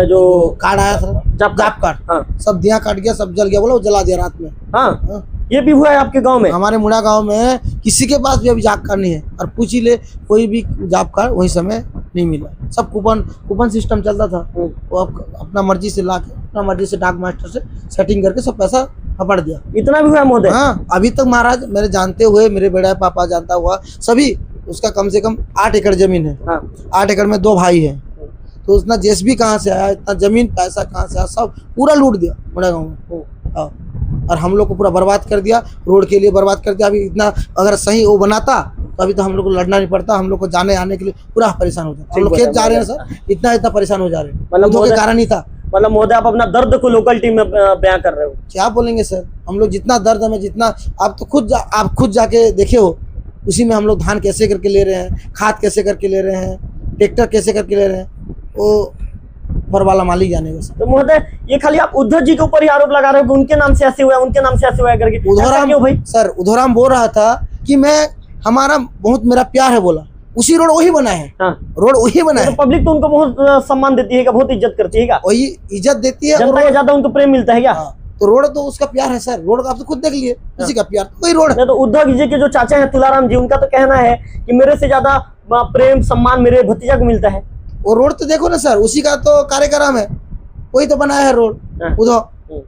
Speaker 1: जो
Speaker 3: कार्ड आया था जाप कार्ड,
Speaker 1: हाँ।
Speaker 3: सब दिया काट गया, सब जल गया, बोला वो जला दिया रात में।
Speaker 1: हाँ। ये भी हुआ है आपके गांव में? हमारे
Speaker 3: मुड़ा गांव में किसी के पास भी अभी जाप कार्ड नहीं है, और पूछ ही ले कोई भी जाप कार्ड वही समय नहीं मिला। सब कूपन सिस्टम चलता था, वो अपना मर्जी से ला के अपना मर्जी से डाक मास्टर से सेटिंग करके सब पैसा हपड़ दिया।
Speaker 1: इतना भी हुआ महोदय?
Speaker 3: हाँ अभी तक महाराज मेरे जानते हुए, मेरे बड़ा पापा जानता हुआ सभी, उसका कम से कम 8 एकड़ जमीन है। हाँ। 8 एकड़ में 2 भाई हैं, तो उतना जेसीबी कहाँ से आया, इतना जमीन पैसा कहाँ से आया, सब पूरा लूट दिया मुड़ा गाँव में। हाँ। और हम लोग को पूरा बर्बाद कर दिया, रोड के लिए बर्बाद कर दिया। अभी इतना अगर सही वो बनाता तो अभी तो हम लोग को लड़ना नहीं पड़ता, हम लोग को जाने आने के लिए पूरा परेशान हो जाता। हम लोग खेत जा रहे हैं सर, इतना परेशान हो जा रहे हैं, मतलब के कारण ही था।
Speaker 1: मतलब महोदय आप अपना दर्द को लोकल टीम में बयां कर रहे हो?
Speaker 3: क्या बोलेंगे सर, हम लोग जितना दर्द हमें, जितना आप तो आप खुद जाके देखे हो, उसी में हम लोग धान कैसे करके ले रहे हैं, खाद कैसे करके ले रहे हैं, ट्रैक्टर कैसे करके ले रहे हैं, वो ऊपर वाला मालिक जानेगा सर।
Speaker 1: तो महोदय ये खाली आप उद्धव जी के ऊपर ही आरोप लगा रहे हो कि उनके नाम से ऐसे हुआ, उनके नाम से ऐसे हुआ करके, ऐसा क्यों भाई?
Speaker 3: सर उद्धवराम बोल रहा था कि मैं हमारा बहुत मेरा प्यार है, बोला उसी रोड वही बना है।
Speaker 1: हाँ।
Speaker 3: रोड वही बना है।
Speaker 1: तो पब्लिक तो उनको बहुत सम्मान देती है, बहुत इज्जत करती है,
Speaker 3: वही इज्जत देती है,
Speaker 1: जनता के ज्यादा उनको प्रेम मिलता है क्या?
Speaker 3: तो रोड तो उसका प्यार है सर, रोड आप तो खुद देख लिए, किसी का प्यार वही रोड है।
Speaker 1: तो उद्धव जी के जो चाचा हैं तुलाराम जी, उनका तो कहना है कि मेरे से ज्यादा प्रेम सम्मान मेरे भतीजा को मिलता है।
Speaker 3: वो रोड तो देखो ना सर, उसी का तो कार्यक्रम है, वही तो बनाया है रोड उद्धव,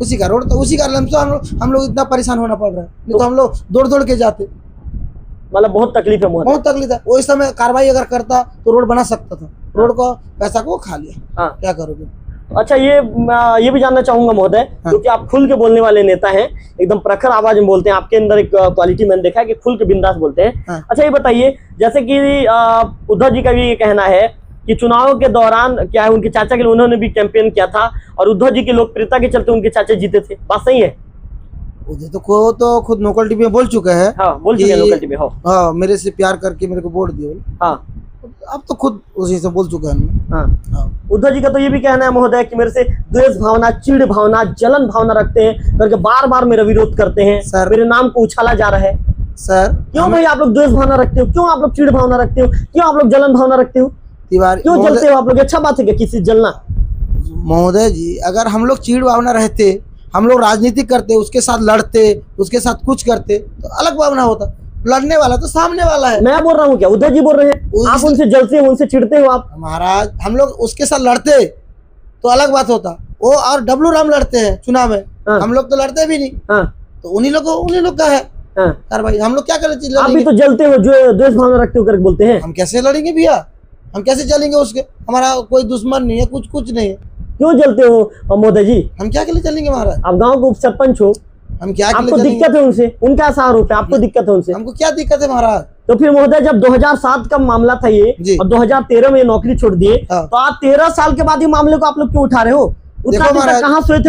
Speaker 3: उसी का रोड, तो उसी का हम लोग इतना परेशान होना पड़ रहा है, नहीं तो हम लोग दौड़ दौड़ के जाते।
Speaker 1: मतलब बहुत तकलीफ है, बहुत
Speaker 3: तकलीफ है। वो समय कार्रवाई अगर करता तो रोड बना सकता था, रोड को पैसा को खा लिया। क्या करोगे?
Speaker 1: अच्छा ये भी जानना चाहूंगा महोदय, क्योंकि आप खुल के बोलने वाले नेता हैं, एकदम प्रखर आवाज में बोलते हैं, आपके अंदर एक क्वालिटी मैंने देखा है कि खुल के बिंदास बोलते हैं। अच्छा ये बताइए, जैसे कि उद्धव जी का भी ये कहना है कि चुनाव के दौरान क्या है, उनके चाचा के लिए उन्होंने भी कैंपेन किया था और उद्धव जी की लोकप्रियता के चलते उनके चाचा जीते थे, बात सही है?
Speaker 3: तो खुद लोकल टीवी में बोल चुका है।
Speaker 1: बोल चुके हैं लोकल टीवी।
Speaker 3: हाँ, मेरे से प्यार करके मेरे को वोट दिया।
Speaker 1: हाँ,
Speaker 3: अब तो खुद उसी से बोल चुका है।
Speaker 1: उद्धव जी का तो ये भी कहना है महोदय कि मेरे से द्वेष भावना, चिड़ भावना, जलन भावना रखते हैं करके बार बार मेरा विरोध करते हैं, मेरे नाम को उछाला जा रहा है।
Speaker 3: सर
Speaker 1: क्यों भाई आप लोग द्वेष भावना रखते हो? क्यों आप लोग चिड़ भावना रखते हो? क्यों आप लोग जलन भावना रखते हो? क्यों जलते हो आप लोग? अच्छा बात है क्या किसी जलना?
Speaker 3: महोदय जी, अगर हम लोग चिड़ भावना रहते, हम लोग राजनीति करते, उसके साथ लड़ते, उसके साथ कुछ करते तो अलग भावना होता। लड़ने वाला तो सामने वाला है।
Speaker 1: मैं बोल रहा हूँ क्या? उद्धव जी बोल रहे हैं आप उनसे जलते हो, उनसे चिढ़ते हो आप?
Speaker 3: महाराज हम लोग उसके साथ लड़ते तो अलग बात होता। वो और डब्लू राम लड़ते हैं चुनाव में, हम लोग तो लड़ते भी नहीं। तो उन्हीं लोग का है कार्रवाई, हम लोग क्या करें?
Speaker 1: आप भी तो जलते हो, जो द्वेष भावना रखते हो करके बोलते हैं।
Speaker 3: हम कैसे लड़ेंगे भैया? हम कैसे चलेंगे उसके? हमारा कोई दुश्मन नहीं है, कुछ नहीं है।
Speaker 1: क्यों जलते हो मोदी जी?
Speaker 3: हम क्या के लिए चलेंगे महाराज?
Speaker 1: आप गांव के उप सरपंच हो,
Speaker 3: हम क्या
Speaker 1: आपको दिक्कत है उनसे? उनका ऐसा आरोप है आपको दिक्कत है उनसे?
Speaker 3: हमको क्या दिक्कत है महाराज?
Speaker 1: तो फिर महोदय जब 2007 का मामला था ये और 2013 में ये नौकरी छोड़ दिए, तो आप 13 साल के बाद ये मामले को आप लोग क्यों उठा रहे हो? उतना दिन तक कहाँ सोए थे?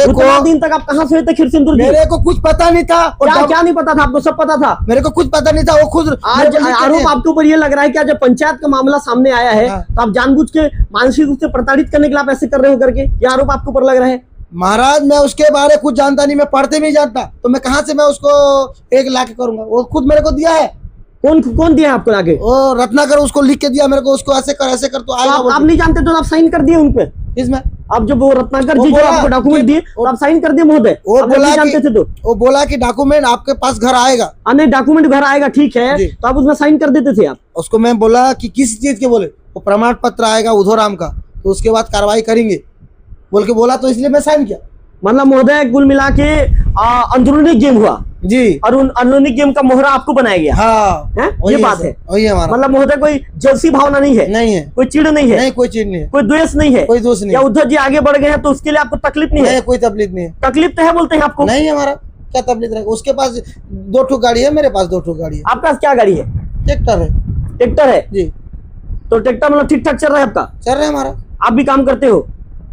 Speaker 1: उतना दिन तक आप कहाँ सोए थे खिरसिंदुर?
Speaker 3: मेरे को कुछ पता नहीं था।
Speaker 1: क्या नहीं पता था आपको? सब पता था।
Speaker 3: मेरे को कुछ पता नहीं था। वो खुद
Speaker 1: आज आरोप आपके ऊपर ये लग रहा है कि जब पंचायत का मामला सामने आया है तो आप जानबूझ के मानसिक रूप से प्रताड़ित करने के लिए आप ऐसे कर रहे हो करके ये आरोप आपके ऊपर लग रहा है।
Speaker 3: महाराज मैं उसके बारे कुछ जानता नहीं, मैं पढ़ते नहीं जानता, तो मैं कहाँ से मैं उसको एक लाख करूंगा? वो खुद मेरे को दिया है।
Speaker 1: कौन दिया आपको लाके?
Speaker 3: वो रत्नाकर उसको लिख के दिया मेरे को, उसको ऐसे कर तो आएगा।
Speaker 1: आप नहीं जानते तो आप साइन कर दिए उन पे?
Speaker 3: इसमें
Speaker 1: अब जब वो रत्नाकर जी जो आपको डॉक्यूमेंट दिए तो आप साइन कर दिए महोदय? जानते थे तो
Speaker 3: वो बोला कि डॉक्यूमेंट आपके पास घर आएगा।
Speaker 1: नहीं, डॉक्यूमेंट घर आएगा ठीक है, तो आप उसमें साइन कर देते थे आप?
Speaker 3: उसको मैं बोला कि किस चीज के? बोले वो प्रमाण पत्र आएगा उद्धवराम का, तो उसके बाद कार्रवाई करेंगे बोल के बोला, तो इसलिए मैं साइन किया।
Speaker 1: मतलब महोदय कुल मिला के अंदरूनी गेम हुआ
Speaker 3: जी,
Speaker 1: और उन अंदरूनी गेम का मोहरा आपको बनाया गया।
Speaker 3: हाँ,
Speaker 1: ये बात है।
Speaker 3: मतलब
Speaker 1: महोदय कोई जलसी भावना नहीं है?
Speaker 3: नहीं है।
Speaker 1: कोई चिड़ नहीं है?
Speaker 3: नहीं, कोई चिड़ नहीं है।
Speaker 1: कोई द्वेष नहीं है?
Speaker 3: कोई दोष नहीं।
Speaker 1: या उद्धव जी आगे बढ़ गए हैं तो उसके लिए आपको तकलीफ नहीं है?
Speaker 3: कोई तकलीफ नहीं है।
Speaker 1: तकलीफ तो है बोलते हैं आपको?
Speaker 3: नहीं हमारा क्या तकलीफ रहेगा? उसके पास 2 ठो गाड़ी है, मेरे पास 2 ठो गाड़ी है।
Speaker 1: आपके पास क्या गाड़ी है?
Speaker 3: ट्रैक्टर है।
Speaker 1: ट्रैक्टर है
Speaker 3: जी।
Speaker 1: तो ट्रैक्टर मतलब ठीक ठाक चल रहा है आपका?
Speaker 3: चल रहा है हमारा।
Speaker 1: आप भी काम करते हो?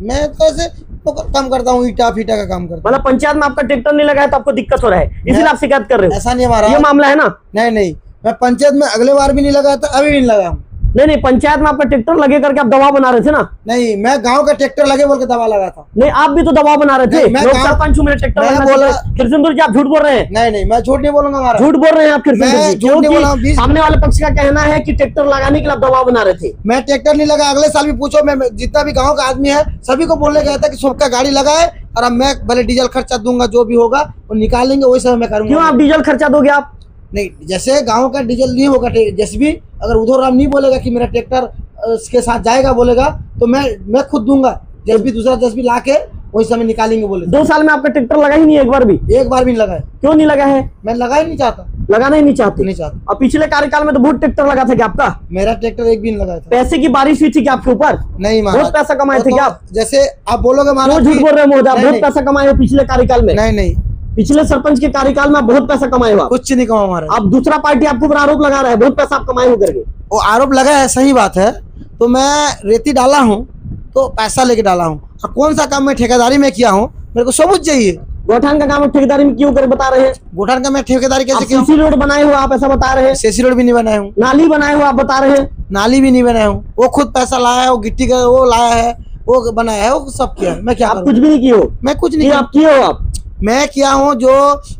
Speaker 3: मैं तो ऐसे तो काम करता हूँ, ईटा फीटा का काम करता हूँ।
Speaker 1: मतलब पंचायत में आपका ट्रैक्टर नहीं लगा है तो आपको दिक्कत हो रहा है, इसीलिए आप शिकायत कर रहे हो?
Speaker 3: ऐसा नहीं हमारा
Speaker 1: ये मामला है ना?
Speaker 3: नहीं, मैं पंचायत में अगले बार भी नहीं लगा था, अभी भी नहीं लगा।
Speaker 1: नहीं, पंचायत में आपका ट्रैक्टर लगे करके आप दबाव बना रहे थे ना? नहीं,
Speaker 3: मैं गांव का ट्रैक्टर लगे बोल के दबाव लगा था।
Speaker 1: नहीं, आप भी तो दबाव बना रहे थे। मैं सरपंच हूं, मेरे ट्रैक्टर बोला। खिरसिंदुर जी आप झूठ बोल रहे हैं।
Speaker 3: नहीं, मैं झूठ नहीं बोलूंगा।
Speaker 1: झूठ बोल रहे हैं आप खिरसिंदुर जी। सामने वाले पक्ष का कहना है कि ट्रैक्टर लगाने के लिए आप दबाव बना रहे थे।
Speaker 3: मैं ट्रैक्टर नहीं लगा। अगले साल भी पूछो, मैं जितना भी गाँव का आदमी है सभी को बोलने गया था कि सबका गाड़ी लगाए, और अब मैं भले डीजल खर्चा दूंगा, जो भी होगा वो निकालेंगे, वही समय मैं करूंगा।
Speaker 1: क्यों आप डीजल खर्चा दोगे आप?
Speaker 3: नहीं, जैसे गांव का डीजल नहीं होगा, जैसे भी अगर उद्धवराम नहीं बोलेगा कि मेरा ट्रैक्टर उसके साथ जाएगा बोलेगा, तो मैं खुद दूंगा। जैसे भी दूसरा भी ला के वही समय निकालेंगे बोले।
Speaker 1: 2 साल में आपका ट्रैक्टर लगा ही नहीं? एक बार भी नहीं
Speaker 3: लगा है।
Speaker 1: क्यों नहीं लगा है?
Speaker 3: मैं लगा ही नहीं चाहता।
Speaker 1: लगाना ही नहीं चाहते? और पिछले कार्यकाल में तो बहुत ट्रैक्टर लगा था क्या आपका?
Speaker 3: मेरा ट्रैक्टर एक भी नहीं लगा था।
Speaker 1: पैसे की बारिश हुई थी क्या आपके ऊपर?
Speaker 3: नहीं,
Speaker 1: बहुत पैसा कमाए थे क्या आप?
Speaker 3: जैसे आप बोलोगे महाराज,
Speaker 1: झूठ बोल रहे हो आप, बहुत पैसा कमाए हो पिछले कार्यकाल में?
Speaker 3: नहीं,
Speaker 1: पिछले सरपंच के कार्यकाल में आप बहुत पैसा कमाए हो?
Speaker 3: कुछ नहीं कमा महाराज।
Speaker 1: आप दूसरा पार्टी आपके ऊपर आरोप लगा रहा है बहुत पैसा आप कमाए हो करके।
Speaker 3: वो आरोप लगा है, सही बात है। तो मैं रेती डाला हूँ तो पैसा लेके डाला हूँ, और कौन सा काम मैं ठेकेदारी में किया हूँ मेरे को सबूत चाहिए।
Speaker 1: गौठान का काम ठेकेदारी में क्यों कर बता रहे हैं?
Speaker 3: गौठान का मैं ठेकेदारी कैसे क्यों?
Speaker 1: सीसी रोड बनाए हो आप ऐसा बता रहे हैं?
Speaker 3: सीसी रोड भी नहीं बनाया हूँ।
Speaker 1: नाली बनाए हो आप बता रहे हैं?
Speaker 3: नाली भी नहीं बनाया हूँ। वो खुद पैसा लाया है, वो गिट्टी का वो लाया है, वो बनाया है, वो सब किया है। मैं क्या
Speaker 1: आप कुछ भी नहीं किए हो?
Speaker 3: मैं कुछ नहीं
Speaker 1: आप किए हो? आप
Speaker 3: मैं किया हूँ जो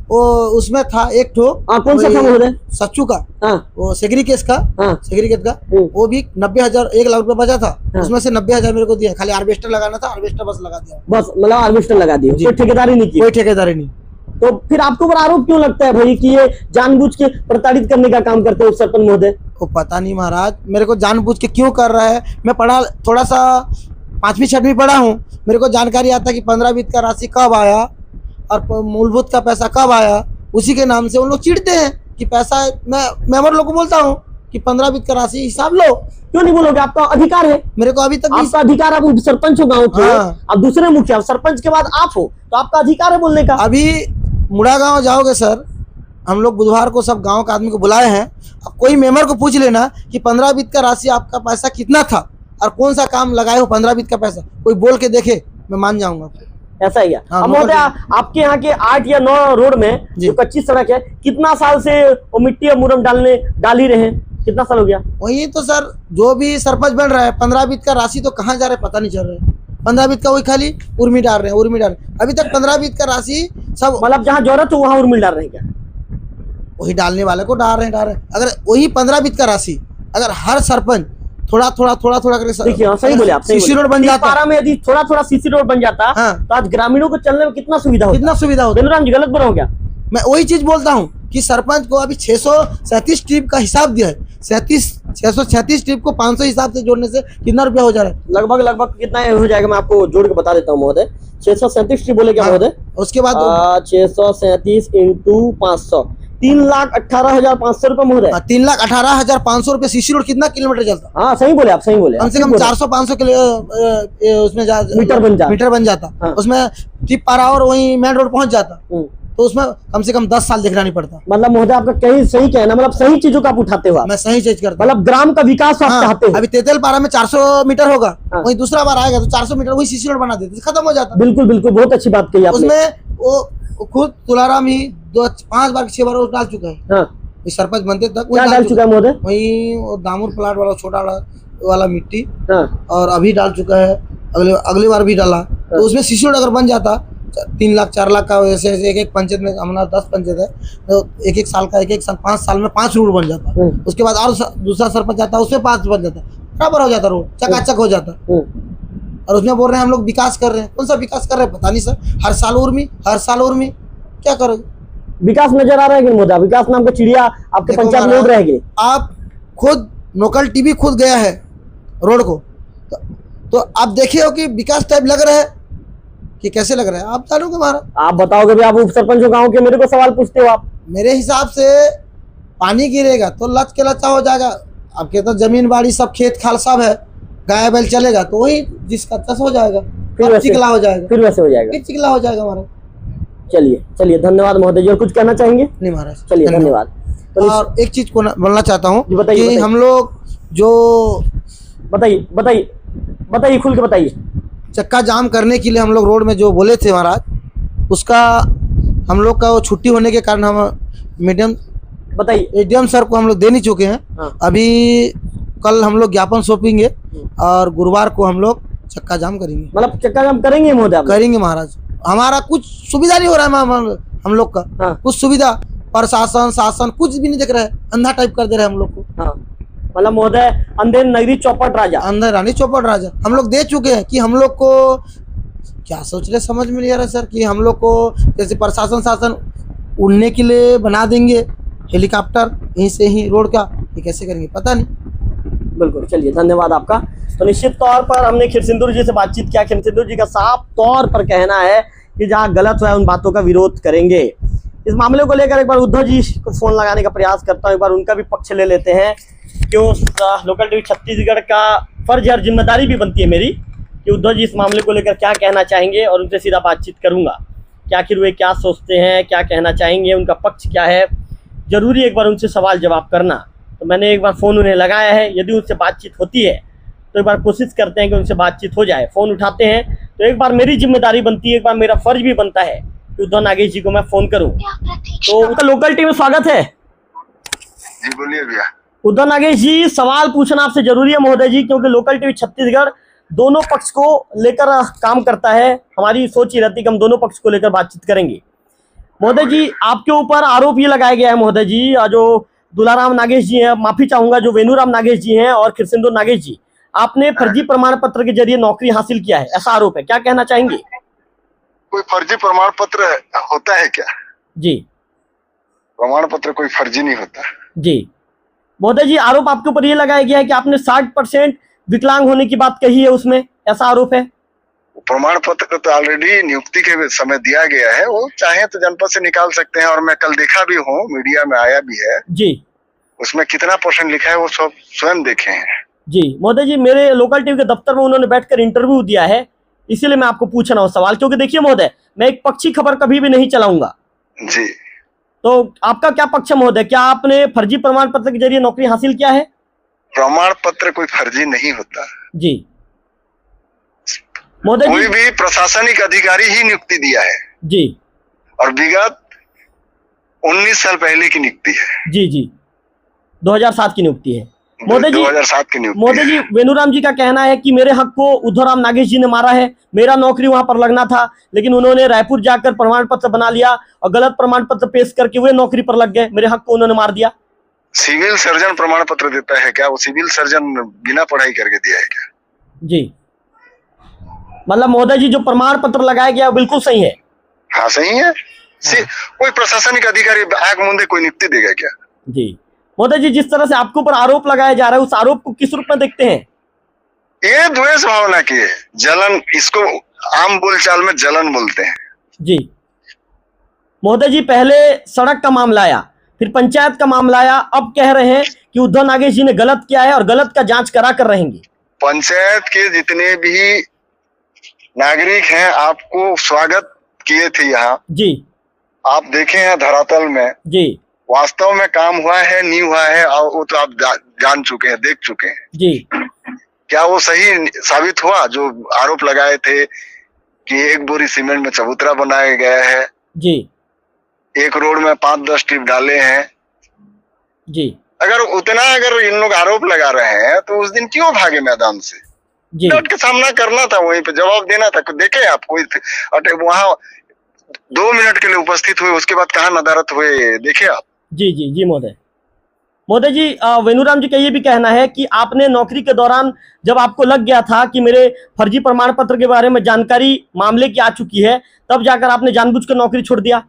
Speaker 3: वो उसमें था एक ठो।
Speaker 1: कौन सा था महोदय?
Speaker 3: सच्चू का, वो सेगरी केस का, सेगरी केस का, वो भी 90,000 1 लाख रुपए बचा था। उसमें से 90,000 मेरे को दिया, खाली हार्वेस्टर लगाना था, हार्वेस्टर बस लगा दिया।
Speaker 1: बस मतलब हार्वेस्टर लगा दिया, कोई ठेकेदारी नहीं की?
Speaker 3: कोई ठेकेदारी नहीं।
Speaker 1: तो फिर आपको ऊपर आरोप क्यों लगता है भाई कि ये जानबूझ के प्रताड़ित करने का काम करते हो सरपंच महोदय?
Speaker 3: वो पता नहीं महाराज, मेरे को जानबूझ के क्यों कर रहा है। मैं पढ़ा थोड़ा सा 5वीं 6वीं पढ़ा हूँ, मेरे को जानकारी आता कि 15 वित्त का राशि कब आया और मूलभूत का पैसा कब आया। उसी के नाम से उन लोग चिढ़ते हैं कि पैसा, मैं मेंबर लोग को बोलता हूँ कि 15 वित्त का राशि हिसाब लो।
Speaker 1: क्यों नहीं बोलोगे? आपका अधिकार है। मेरे को अभी तक आपका अधिकार, आप सरपंच हो गाँव के, आप दूसरे मुखिया, सरपंच के बाद आप हो, तो आपका अधिकार है बोलने का।
Speaker 3: अभी मुड़ा गाँव जाओगे सर, हम लोग बुधवार को सब गाँव के आदमी को बुलाए हैं। कोई मेंबर को पूछ लेना कि 15 वित्त का राशि आपका पैसा कितना था और कौन सा काम लगाए हो 15 वित्त का पैसा, कोई बोल के देखे, मैं मान जाऊंगा।
Speaker 1: ऐसा ही है। महोदय आपके यहाँ के 8 या 9 रोड में जो कच्ची सड़क है, कितना साल से वो मिट्टी और मुरम डाल ही रहे हैं? कितना साल हो गया?
Speaker 3: वही तो सर, जो भी सरपंच बन रहा है 15 वित्त का राशि तो कहाँ जा रहा है पता नहीं चल रहा है। 15 वित्त का वही खाली उर्मी डाल रहे हैं, उर्मी डाल रहे हैं। अभी तक 15 वित्त का राशि सब,
Speaker 1: मतलब जहाँ जरूरत हो वहाँ उर्मी डाल रहे हैं क्या?
Speaker 3: वही डालने वाले को डाल रहे हैं। अगर वही 15 वित्त का राशि अगर हर सरपंच थोड़ा करके,
Speaker 1: देखिए सही बोले आप,
Speaker 3: सीसी रोड बन जाता,
Speaker 1: पारा में यदि थोड़ा सीसी रोड बन जाता तो आज ग्रामीणों को चलने में कितना सुविधा होता। बेनूराम जी गलत बोल रहा हूं क्या?
Speaker 3: मैं वही चीज बोलता हूँ कि सरपंच को अभी 637 ट्रिप का हिसाब दिया है। 636 ट्रिप को 500 हिसाब से जोड़ने से कितना रुपया हो जा रहा है?
Speaker 1: लगभग कितना हो जाएगा, मैं आपको जोड़ के बता देता हूँ महोदय। 637 ट्रिप बोले क्या महोदय?
Speaker 3: उसके बाद
Speaker 1: 637 × 500, 3,18,500 रुपए महोदय।
Speaker 3: 3,18,500 रुपए। सीसी रोड कितना किलोमीटर चलता?
Speaker 1: हाँ सही बोले आप, सही बोले।
Speaker 3: कम से कम 400-500 किलो उसमें मीटर बन जाता। उसमें टिप पारा और वही मेन रोड पहुंच जाता, तो उसमें कम से कम 10 साल देखना नहीं पड़ता।
Speaker 1: मतलब महोदय आपका कहीं सही कहना, मतलब सही चीजों का आप उठाते हो।
Speaker 3: मैं सही चीज करता,
Speaker 1: मतलब ग्राम का विकास आप चाहते हो।
Speaker 3: अभी तेतल पारा में 400 मीटर होगा, वही दूसरा बार आएगा तो 400 मीटर वही सीसी रोड बना देते, खत्म हो जाता।
Speaker 1: बिल्कुल, बहुत अच्छी बात कही आपने।
Speaker 3: उसमें वो खुद तुलाराम ही 5 बार 6 बार डाल चुका है। सरपंच बनते तक
Speaker 1: क्या डाल चुका है महोदय?
Speaker 3: वही दामोर प्लाट वाला छोटा वाला मिट्टी, और अभी डाल चुका है, अगली बार भी डाला। तो उसमें सीसी रोड अगर बन जाता 3 लाख 4 लाख का, वैसे एक पंचायत में हमारा 10 पंचायत है, तो एक साल का 5 साल में 5 रोड बन जाता। उसके बाद और दूसरा सरपंच आता, उसमें 5 बन जाता, बराबर हो जाता, रोड चकाचक हो जाता। और उसमें बोल रहे हैं हम लोग विकास कर रहे हैं। कौन सा विकास कर रहे हैं पता नहीं सर। हर साल उर्मी क्या करोगे? विकास नजर आ रहा है कि मोदा? विकास नाम का चिड़िया आपके पंचायत में उड़ रहेगी। आप खुद लोकल टीवी खुद गया है रोड को, तो आप देखे हो कि विकास टाइप लग रहा है कि कैसे लग रहा है? आप जानोगे महाराज, आप बताओगे भी। आप उप सरपंच हो गाँव के, मेरे को सवाल पूछते हो आप। मेरे हिसाब से पानी गिरेगा तो लच के लच्चा हो जाएगा। आपके तो जमीन बाड़ी सब खेत खाल सब है, गाय बैल चलेगा तो वही जिसका चस हो जाएगा, फिर चिकला हो जाएगा, फिर वैसे हो जाएगा, फिर चिकला हो जाएगा महाराज। चलिए धन्यवाद महोदय जी। और कुछ कहना चाहेंगे? नहीं महाराज, चलिए धन्यवाद। तो और एक चीज को बोलना चाहता हूँ कि हम लोग जो बताइए खुल के बताइए। चक्का जाम करने के लिए हम लोग रोड में जो बोले थे महाराज, उसका हम लोग का वो छुट्टी होने के कारण हम एडीएम सर को हम लोग दे नहीं चुके हैं। अभी कल हम लोग ज्ञापन सौंपेंगे और गुरुवार को हम लोग चक्का जाम करेंगे। मतलब चक्का जाम करेंगे महोदय? करेंगे महाराज। हमारा कुछ सुविधा नहीं हो रहा है हम लोग का। कुछ सुविधा, प्रशासन शासन कुछ भी नहीं देख रहा है, अंधा टाइप कर दे रहे हैं हम लोग को। मतलब महोदय अंधेर नगरी चौपट राजा, अंदर रानी चौपट राजा हम लोग दे चुके हैं। कि हम लोग को क्या सोच रहे समझ में नहीं आ रहा सर, कि हम लोग को जैसे प्रशासन शासन उड़ने के लिए बना देंगे हेलीकॉप्टर यहीं से ही रोड का, ये कैसे करेंगे पता नहीं। बिल्कुल, चलिए धन्यवाद आपका। तो निश्चित तौर पर हमने खिरसिंदूर जी से बातचीत किया। खिरसिंदूर जी का साफ तौर पर कहना है कि जहाँ गलत हुआ है उन बातों का विरोध करेंगे। इस मामले को लेकर एक बार उद्धव जी को फोन लगाने का प्रयास करता हूँ, एक बार उनका भी पक्ष ले लेते हैं। क्यों लोकल टीवी छत्तीसगढ़ का फर्ज और जिम्मेदारी भी बनती है मेरी कि उद्धव जी इस मामले को लेकर क्या कहना चाहेंगे, और उनसे सीधा बातचीत करूंगा कि आखिर वे क्या सोचते हैं, क्या कहना चाहेंगे, उनका पक्ष क्या है। जरूरी एक बार उनसे सवाल जवाब करना। तो मैंने एक बार फ़ोन उन्हें लगाया है, यदि उनसे बातचीत होती है तो एक बार कोशिश करते हैं कि उनसे बातचीत हो जाए। फ़ोन उठाते हैं तो एक बार मेरी जिम्मेदारी बनती है, एक बार मेरा फ़र्ज भी बनता है
Speaker 1: कि उद्धव नागेश जी को मैं फोन करूं, तो उनका लोकल टीवी में स्वागत है।
Speaker 4: जी बोलिए भैया।
Speaker 1: उद्धव नागेश जी, सवाल पूछना आपसे जरूरी है महोदय जी, क्योंकि लोकल टीवी छत्तीसगढ़ दोनों पक्ष को लेकर काम करता है। हमारी सोच ही रहती है कि हम दोनों पक्ष को लेकर बातचीत करेंगे। महोदय जी, आपके ऊपर आरोप ये लगाया गया है महोदय जी, जो दुलाराम नागेश जी हैं, माफी चाहूंगा, जो वेणुराम नागेश जी हैं और खिरसिंदो नागेश जी, आपने फर्जी प्रमाण पत्र के जरिए नौकरी हासिल किया है, ऐसा आरोप है, क्या कहना चाहेंगे?
Speaker 4: कोई फर्जी प्रमाण पत्र होता है क्या?
Speaker 1: जी,
Speaker 4: प्रमाण पत्र कोई फर्जी नहीं होता।
Speaker 1: जी महोदय जी, आरोप आपके ऊपर ये लगाया गया है कि आपने 60% विकलांग होने की बात कही है, उसमें ऐसा आरोप है।
Speaker 4: प्रमाण पत्र तो ऑलरेडी नियुक्ति के समय दिया गया है, वो चाहे तो जनपद से निकाल सकते हैं, और मैं कल देखा भी हूँ, मीडिया में आया भी है
Speaker 1: जी।
Speaker 4: उसमें कितना % लिखा है वो सब स्वयं देखे हैं।
Speaker 1: जी महोदय जी, मेरे लोकल टीवी के दफ्तर में उन्होंने बैठकर इंटरव्यू दिया है, इसीलिए मैं आपको पूछ रहा हूँ सवाल, क्योंकि देखिए महोदय, मैं एक पक्षी खबर कभी भी नहीं चलाऊंगा।
Speaker 4: जी,
Speaker 1: तो आपका क्या पक्ष है महोदय, क्या आपने फर्जी प्रमाण पत्र के जरिए नौकरी हासिल किया है?
Speaker 4: प्रमाण पत्र कोई फर्जी नहीं होता।
Speaker 1: जी महोदय
Speaker 4: कोई
Speaker 1: जी,
Speaker 4: भी प्रशासनिक अधिकारी ही नियुक्ति दिया है,
Speaker 1: जी
Speaker 4: और विगत 19 साल पहले की नियुक्ति है।
Speaker 1: जी जी 2007 की नियुक्ति है महोदय जी।
Speaker 4: 2007 की नियुक्ति
Speaker 1: महोदय जी, वेणुराम जी का कहना है कि मेरे हक को उद्धवराम नागेश जी ने मारा है, मेरा नौकरी वहां पर लगना था, लेकिन उन्होंने रायपुर जाकर प्रमाण पत्र बना लिया और गलत प्रमाण पत्र पेश करके वे नौकरी पर लग गए, मेरे हक को उन्होंने मार दिया।
Speaker 4: सिविल सर्जन प्रमाण पत्र देता है क्या? वो सिविल सर्जन बिना पढ़ाई करके दिया है क्या?
Speaker 1: जी, मतलब महोदय जी, जो प्रमाण पत्र लगाया गया बिल्कुल सही है।
Speaker 4: हाँ सही है। कोई प्रशासनिक अधिकारी आंख मूंदे कोई नियुक्ति देगा क्या?
Speaker 1: जी महोदय जी, जिस तरह से आपके ऊपर आरोप लगाया जा रहा है, उस आरोप को किस रूप में देखते हैं?
Speaker 4: ये द्वेष भावना की है, जलन, इसको आम बोलचाल में जलन बोलते हैं।
Speaker 1: जी महोदय जी, पहले सड़क का मामला आया, फिर पंचायत का मामला आया, अब कह रहे हैं कि उद्धव नागेश जी ने गलत किया है और गलत का जांच करा कर रहेंगे।
Speaker 4: पंचायत के जितने भी नागरिक हैं आपको स्वागत किए थे यहाँ,
Speaker 1: जी
Speaker 4: आप देखे हैं धरातल में,
Speaker 1: जी
Speaker 4: वास्तव में काम हुआ है नहीं हुआ है, और वो तो आप जान चुके हैं, देख चुके हैं।
Speaker 1: जी
Speaker 4: क्या वो सही साबित हुआ? जो आरोप लगाए थे कि 1 बोरी सीमेंट में चबूतरा बनाया गया है,
Speaker 1: जी
Speaker 4: एक रोड में 5-10 टिप डाले हैं,
Speaker 1: जी
Speaker 4: अगर इन लोग आरोप लगा रहे हैं तो उस दिन क्यों भागे मैदान से?
Speaker 1: जी
Speaker 4: डट के सामना करना था, वहीं पे जवाब देना था। देखे आप कोई वहां 2 मिनट के लिए उपस्थित हुए, उसके बाद कहाँ नदारत हुए, देखे आप?
Speaker 1: जी जी जी महोदय। महोदय जी, वेणुराम जी का ये भी कहना है कि आपने नौकरी के दौरान जब आपको लग गया था कि मेरे फर्जी प्रमाण पत्र के बारे में जानकारी मामले की आ चुकी है, तब जाकर आपने जानबूझकर नौकरी छोड़ दिया।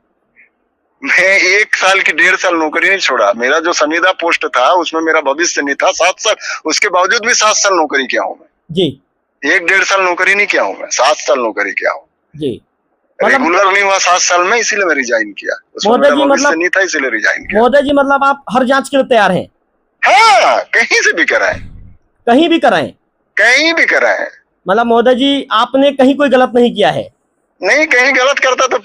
Speaker 4: मैं 1 साल की 1.5 साल नौकरी नहीं छोड़ा। मेरा जो संविदा पोस्ट था उसमें मेरा भविष्य नहीं था। 7 साल, उसके बावजूद भी 7 साल नौकरी किया हूँ मैं।
Speaker 1: जी
Speaker 4: 1-1.5 साल नौकरी नहीं किया हूँ मैं, 7 साल नौकरी किया हूँ।
Speaker 1: जी
Speaker 4: रेगुलर नहीं हुआ 7 साल में, इसीलिए मैं रिजाइन किया।
Speaker 1: महोदय जी, मतलब
Speaker 4: नहीं था, इसीलिए रिजाइन किया।
Speaker 1: महोदय जी, मतलब आप हर जांच के लिए तैयार हैं?
Speaker 4: हाँ, कहीं से भी कराएं,
Speaker 1: कहीं भी कराएं?
Speaker 4: कहीं भी कराएं।
Speaker 1: मतलब महोदय जी, आपने कहीं कोई गलत नहीं किया है?
Speaker 4: नहीं, कहीं गलत करता तो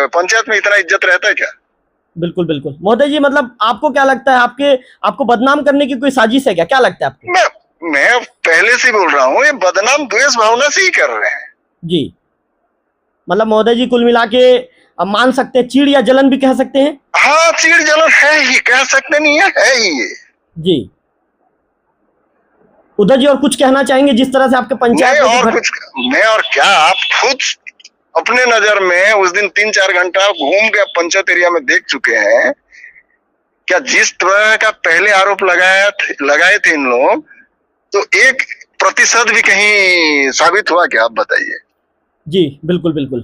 Speaker 4: पंचायत में इतना इज्जत रहता है क्या?
Speaker 1: बिल्कुल बिल्कुल महोदय जी, मतलब आपको क्या लगता है, आपको बदनाम करने की कोई साजिश है क्या? क्या लगता है आपको?
Speaker 4: मैं पहले से बोल रहा हूँ, ये बदनाम द्वेष भावना से ही कर रहे हैं।
Speaker 1: जी, मतलब महोदय जी, कुल मिला के अब मान सकते हैं चीड़ या जलन भी कह सकते हैं।
Speaker 4: हाँ, चीड़ जलन है ही, कह सकते नहीं है ही ये।
Speaker 1: जी उद्धव जी, और कुछ कहना चाहेंगे जिस तरह से आपके पंचायत
Speaker 4: मैं और क्या, आप खुद अपने नजर में उस दिन 3-4 घंटा घूम के पंचायत एरिया में देख चुके हैं। क्या जिस तरह का पहले आरोप लगाए थे इन लोग, तो 1% भी कहीं साबित हुआ क्या? आप बताइए।
Speaker 1: जी बिल्कुल बिल्कुल।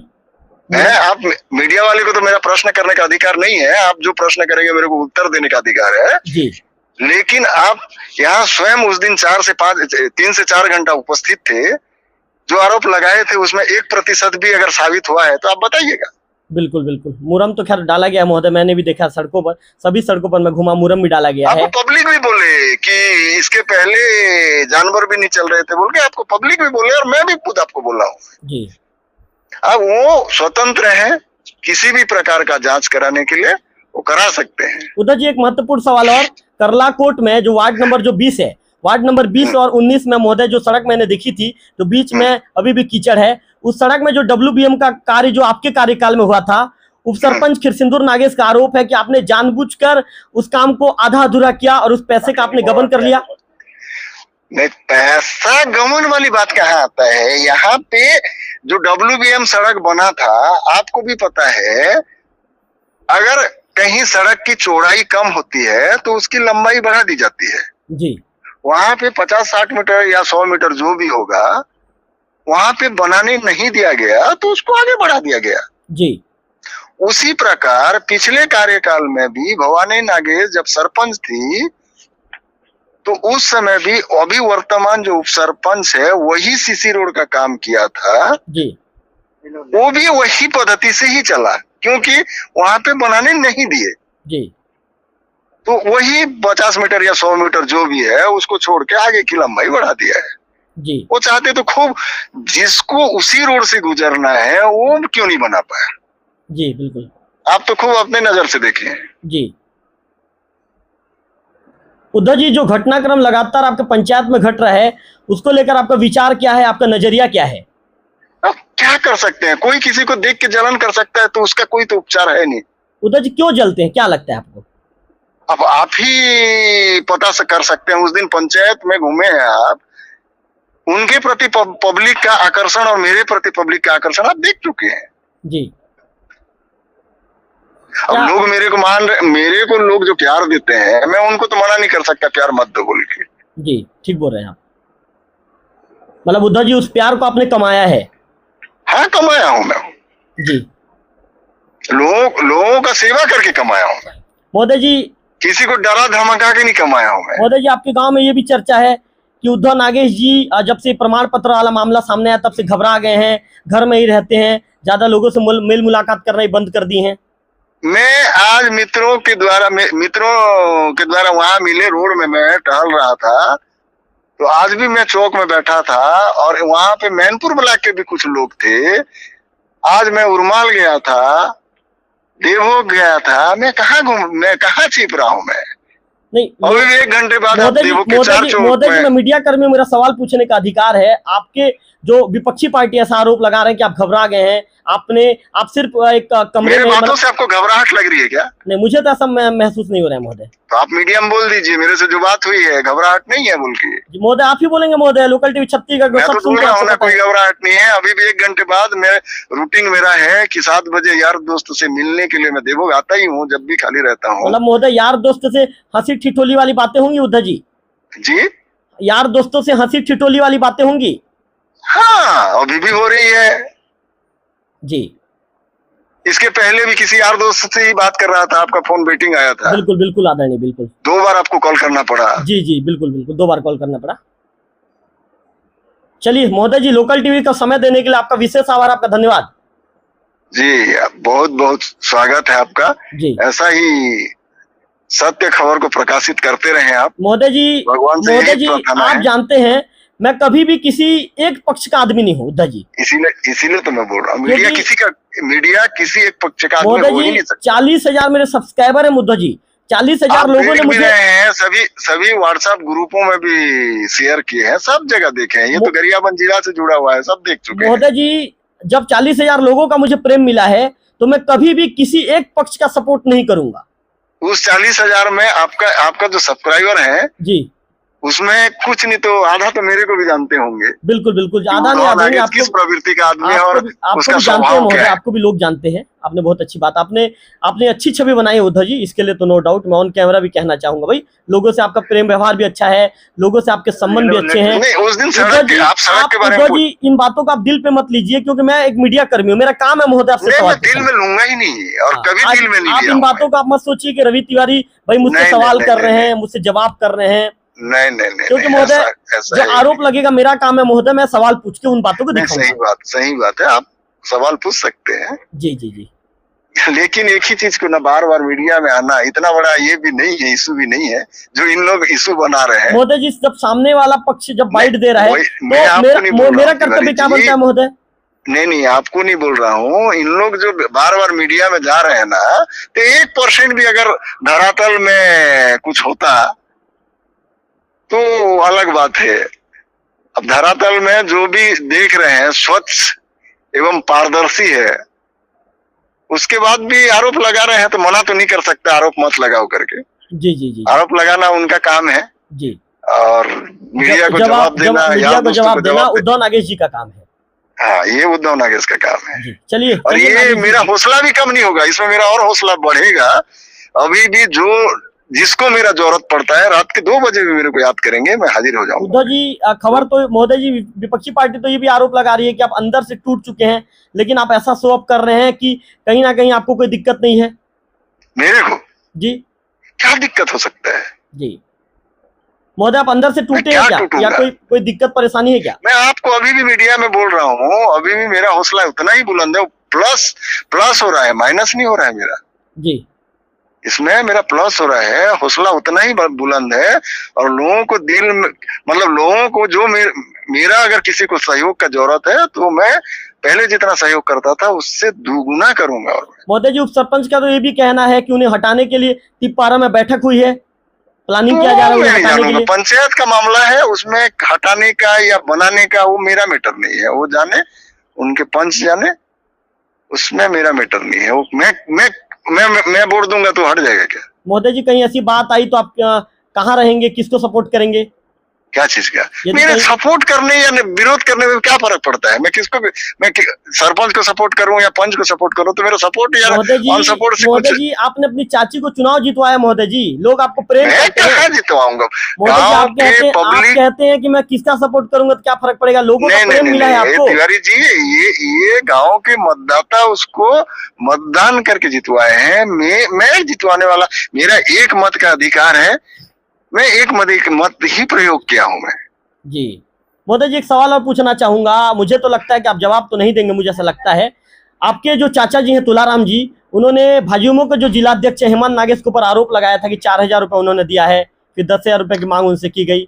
Speaker 4: आप मीडिया वाले को तो मेरा प्रश्न करने का अधिकार नहीं है, आप जो प्रश्न करेंगे मेरे को उत्तर देने का अधिकार है
Speaker 1: जी।
Speaker 4: लेकिन आप यहाँ स्वयं उस दिन 3 से 4 घंटा उपस्थित थे, जो आरोप लगाए थे उसमें 1% भी अगर साबित हुआ है तो आप बताइएगा।
Speaker 1: बिल्कुल बिल्कुल, मुरम तो खैर डाला गया महोदय, मैंने भी देखा सड़कों पर, सभी सड़कों पर मैं घुमा, मुरम भी डाला गया है।
Speaker 4: आपको पब्लिक भी बोले कि इसके पहले जानवर भी नहीं चल रहे थे बोल के, आपको पब्लिक भी बोले और मैं भी खुद आपको बोला हूँ
Speaker 1: जी।
Speaker 4: अब वो स्वतंत्र है, किसी भी प्रकार का जांच कराने के लिए वो करा सकते हैं।
Speaker 1: उद्धव जी, एक महत्वपूर्ण सवाल और, करलाकोट में जो वार्ड नंबर जो 20 है, वार्ड नंबर 20 और 19 में महोदय जो सड़क मैंने देखी थी, तो बीच में अभी भी कीचड़ है, उस सड़क में जो WBM का कार्य जो आपके कार्यकाल में हुआ था, उप सरपंच खिरसिंदुर नागेश का आरोप है कि आपने जानबूझकर उस काम को आधा अधूरा किया और उस पैसे का आपने गबन कर लिया।
Speaker 4: नहीं, पैसा गमन वाली बात कहाँ आता है? यहाँ पे जो WBM सड़क बना था, आपको भी पता है, अगर कहीं सड़क की चौड़ाई कम होती है तो उसकी लंबाई बढ़ा दी जाती है
Speaker 1: जी।
Speaker 4: वहां पे 50-60 मीटर या 100 मीटर जो भी होगा, वहां पे बनाने नहीं दिया गया तो उसको आगे बढ़ा दिया गया
Speaker 1: जी।
Speaker 4: उसी प्रकार पिछले कार्यकाल में भी भवानी नागेश जब सरपंच थी तो उस समय भी अभी वर्तमान जो उप सरपंच है वही सीसी रोड का काम किया था
Speaker 1: जी।
Speaker 4: वो भी वही पद्धति से ही चला, क्योंकि वहां पे बनाने नहीं दिए
Speaker 1: जी।
Speaker 4: तो वही 50 मीटर या 100 मीटर जो भी है उसको छोड़ के आगे की लंबाई बढ़ा दिया है
Speaker 1: जी।
Speaker 4: वो चाहते तो खूब, जिसको उसी रोड से गुजरना है वो क्यों नहीं बना पाया?
Speaker 1: जी बिल्कुल।
Speaker 4: आप तो खूब अपने नजर से देखे हैं।
Speaker 1: जी। उद्धव जी, जो घटनाक्रम लगातार आपके पंचायत में घट रहा है उसको लेकर आपका विचार क्या है, आपका नजरिया क्या है?
Speaker 4: अब क्या कर सकते हैं? कोई किसी को देख के जलन कर सकता है तो उसका कोई तो उपचार है नहीं।
Speaker 1: उद्धव जी क्यों जलते हैं, क्या लगता है आपको?
Speaker 4: अब आप ही पता से कर सकते हैं। उस दिन पंचायत में घूमे हैं आप, उनके प्रति पब्लिक का आकर्षण और मेरे प्रति पब्लिक का आकर्षण आप देख चुके हैं
Speaker 1: जी।
Speaker 4: अब लोग मेरे को लोग जो प्यार देते हैं, मैं उनको तो मना नहीं कर सकता प्यार मत दो बोल के।
Speaker 1: जी ठीक बोल रहे हैं आप। मतलब उद्धव जी उस प्यार को आपने कमाया है?
Speaker 4: हाँ, कमाया हूं मैं
Speaker 1: जी।
Speaker 4: लोगों का सेवा करके कमाया हूं मैं।
Speaker 1: मोदी जी,
Speaker 4: किसी को डरा धमका के नहीं कमाया हूं मैं।
Speaker 1: मोदी जी, आपके गांव में ये भी चर्चा है कि उद्धव नागेश जी जब से प्रमाण पत्र वाला मामला सामने आया तब से घबरा गए हैं, घर में ही रहते हैं, ज्यादा लोगों से मेल मुलाकात करना ही बंद कर दी हैं।
Speaker 4: मैं आज मित्रों के द्वारा वहां मिले, रोड में मैं टहल रहा था तो आज भी मैं चौक में बैठा था और वहां पे मैनपुर ब्लॉक के भी कुछ लोग थे। आज मैं उरमाल गया था, देवभोग गया था, मैं कहाँ छिप रहा हूँ मैं?
Speaker 1: नहीं,
Speaker 4: अभी 1 घंटे बाद
Speaker 1: मोदी जी, मैं मीडिया कर्मी, मेरा सवाल पूछने का अधिकार है। आपके जो विपक्षी पार्टी ऐसा आरोप लगा रहे हैं कि आप घबरा गए हैं, आप सिर्फ एक कमरे में,
Speaker 4: बातों से आपको घबराहट लग रही है क्या?
Speaker 1: नहीं, मुझे तो ऐसा महसूस नहीं हो रहा है महोदय।
Speaker 4: तो आप मीडिया में बोल दीजिए मेरे से जो बात हुई है, घबराहट नहीं है बोल के।
Speaker 1: महोदय आप ही बोलेंगे महोदय, लोकल टीवी छत्तीसगढ़
Speaker 4: मैं तो बोल रहा हूँ ना, कोई घबराहट नहीं है। अभी भी 1 घंटे बाद मैं रूटीन मेरा है कि 7 बजे यार दोस्त से मिलने के लिए मैं देवभोग आता ही हूँ, जब भी खाली रहता हूँ।
Speaker 1: मतलब महोदय यार दोस्त से हंसी ठिठोली वाली बातें होंगी उद्धव जी?
Speaker 4: जी,
Speaker 1: यार दोस्तों से हंसी ठिठोली वाली बातें होंगी?
Speaker 4: हाँ, अभी भी हो रही है
Speaker 1: जी।
Speaker 4: इसके पहले भी किसी यार दोस्त से ही बात कर रहा था, आपका फोन वेटिंग आया था।
Speaker 1: बिल्कुल बिल्कुल आदरणीय, बिल्कुल
Speaker 4: 2 बार आपको कॉल करना पड़ा।
Speaker 1: जी जी बिल्कुल बिल्कुल, 2 बार कॉल करना पड़ा। चलिए महोदय जी, लोकल टीवी का समय देने के लिए आपका विशेष आभार, आपका धन्यवाद
Speaker 4: जी। बहुत बहुत स्वागत है आपका जी। ऐसा ही सत्य खबर को प्रकाशित करते रहे आप
Speaker 1: महोदय जी।
Speaker 4: भगवान से
Speaker 1: महोदय जी, आप जानते हैं मैं कभी भी किसी एक पक्ष का आदमी नहीं हूँ उद्धव जी।
Speaker 4: इसीलिए तो मैं बोल रहा हूँ, मीडिया किसी एक पक्ष का आदमी हो ही नहीं सकता।
Speaker 1: 40,000 मेरे सब्सक्राइबर है मुद्दा जी, 40,000 लोगों ने मुझे
Speaker 4: सभी व्हाट्सएप ग्रुपों में भी शेयर किए हैं, सब जगह देखे हैं। ये तो गरियाबंद जिला से जुड़ा हुआ है, सब देख चुके हैं।
Speaker 1: महोदय जी, जब 40,000 लोगों का मुझे प्रेम मिला है तो मैं कभी भी किसी एक पक्ष का सपोर्ट नहीं करूंगा।
Speaker 4: उस 40,000 में आपका जो सब्सक्राइबर है जी, उसमें कुछ नहीं तो आधा तो मेरे को भी जानते होंगे।
Speaker 1: बिल्कुल बिल्कुल, आधा नहीं आधा आप
Speaker 4: किस प्रवृत्ति का आदमी है और उसका
Speaker 1: जानते हैं महोदय, आपको भी लोग जानते हैं। आपने बहुत अच्छी बात, आपने अच्छी छवि बनाई है उद्धव जी, इसके लिए तो नो डाउट। मैं ऑन कैमरा भी कहना चाहूंगा भाई, लोगों से आपका प्रेम व्यवहार भी अच्छा है, लोगों से आपके संबंध भी अच्छे हैं।
Speaker 4: उस दिन सड़क के बारे में
Speaker 1: उद्धव जी, इन बातों को आप दिल पे मत लीजिए, क्योंकि मैं एक मीडिया कर्मी हूँ, मेरा काम है महोदय आपसे सवाल।
Speaker 4: दिल में लूंगा ही नहीं और कभी दिल में नहीं।
Speaker 1: आप इन बातों को आप मत सोचिए कि रवि तिवारी भाई मुझसे सवाल कर रहे हैं, मुझसे जवाब कर रहे हैं।
Speaker 4: नहीं,
Speaker 1: क्योंकि महोदय जो आरोप लगेगा, मेरा काम है महोदय, मैं सवाल पूछ के उन बातों को दिखाऊंगा।
Speaker 4: सही बात है, आप सवाल पूछ सकते हैं।
Speaker 1: जी जी जी।
Speaker 4: लेकिन एक ही चीज को ना बार बार मीडिया में आना इतना बड़ा ये भी नहीं है, इशू भी नहीं है जो इन लोग इशू बना रहे हैं।
Speaker 1: महोदय जी, जब सामने वाला पक्ष जब बाइट दे रहा है तो मेरा कर्तव्य क्या बनता है महोदय?
Speaker 4: नहीं, आपको नहीं बोल रहा हूँ। इन लोग जो बार बार मीडिया में जा रहे हैं ना, तो 1% भी अगर धरातल में कुछ होता तो अलग बात है। अब धरातल में जो भी देख रहे हैं स्वच्छ एवं पारदर्शी है, उसके बाद भी आरोप लगा रहे हैं, तो मना तो नहीं कर सकते आरोप मत लगाओ करके।
Speaker 1: जी जी जी
Speaker 4: आरोप लगाना उनका काम है
Speaker 1: जी।
Speaker 4: और मीडिया को जवाब देना,
Speaker 1: मीडिया को जवाब देना उद्धव नागेश जी का काम है।
Speaker 4: हाँ, ये उद्धव नागेश का काम है।
Speaker 1: चलिए,
Speaker 4: और ये मेरा हौसला भी कम नहीं होगा, इसमें मेरा और हौसला बढ़ेगा। अभी भी जिसको मेरा जरूरत पड़ता है, रात के 2 बजे भी मेरे को याद करेंगे, मैं हाजिर हो जाऊंगा।
Speaker 1: उद्धव जी, खबर तो महोदय जी, विपक्षी पार्टी तो ये भी आरोप लगा रही है कि आप अंदर से टूट चुके हैं, लेकिन आप ऐसा शो अप कर रहे हैं कि कहीं ना कहीं आपको कोई दिक्कत नहीं है।
Speaker 4: मेरे को
Speaker 1: जी
Speaker 4: क्या दिक्कत हो सकता है?
Speaker 1: जी महोदय, आप अंदर से टूटे हैं क्या, या कोई दिक्कत परेशानी है क्या?
Speaker 4: मैं आपको अभी भी मीडिया में बोल रहा हूँ, अभी भी मेरा हौसला उतना ही बुलंद है। प्लस हो रहा है, माइनस नहीं हो रहा है मेरा।
Speaker 1: जी,
Speaker 4: इसमें मेरा प्लस हो रहा है, हौसला उतना ही बुलंद है। और लोगों को लोगों को जो मेरा अगर किसी को सहयोग का जरूरत है, तो मैं पहले जितना सहयोग करता था उससे दुगुना करूंगा। और
Speaker 1: महोदय जी, उप सरपंच का तो ये भी कहना है कि उन्हें हटाने के लिए तिप्पारा में बैठक हुई है, प्लानिंग किया जा रहा है हटाने के लिए।
Speaker 4: पंचायत का मामला है, उसमें हटाने का या बनाने का वो मेरा मैटर नहीं है, वो जाने, उनके पंच जाने, उसमें मेरा मैटर नहीं है। वो मैं वोट दूंगा तो हट जाएगा क्या?
Speaker 1: महोदय जी, कहीं ऐसी बात आई तो आप कहाँ रहेंगे, किसको सपोर्ट करेंगे?
Speaker 4: क्या चीज का? मेरे सपोर्ट करने या विरोध करने में क्या फर्क पड़ता है? मैं सरपंच को सपोर्ट करूं या पंच को सपोर्ट करूं, तो मेरा सपोर्ट यार
Speaker 1: सपोर्ट से महोदय जी, आपने अपनी चाची को चुनाव जितवाया महोदय जी, लोग आपको प्रेम करते हैं।
Speaker 4: मैं जितवाऊंगा?
Speaker 1: आप कहते हैं कि मैं किसका सपोर्ट करूंगा तो क्या फर्क पड़ेगा, लोगों को प्रेम मिला है आपको।
Speaker 4: तिवारी जी, ये गाँव के मतदाता उसको मतदान करके जितवाए हैं। मैं जितवाने वाला, मेरा एक मत का अधिकार है, मैं एक मत ही प्रयोग किया हूं मैं।
Speaker 1: जी महोदय जी, एक सवाल और पूछना चाहूंगा। मुझे तो लगता है कि आप जवाब तो नहीं देंगे, मुझे ऐसा लगता है। आपके जो चाचा जी हैं तुलाराम जी, उन्होंने भाजयुमो के जो जिलाध्यक्ष हेमंत नागेश के ऊपर आरोप लगाया था कि 4000 रुपए उन्होंने दिया है, फिर 10,000 रुपए की मांग उनसे की गई।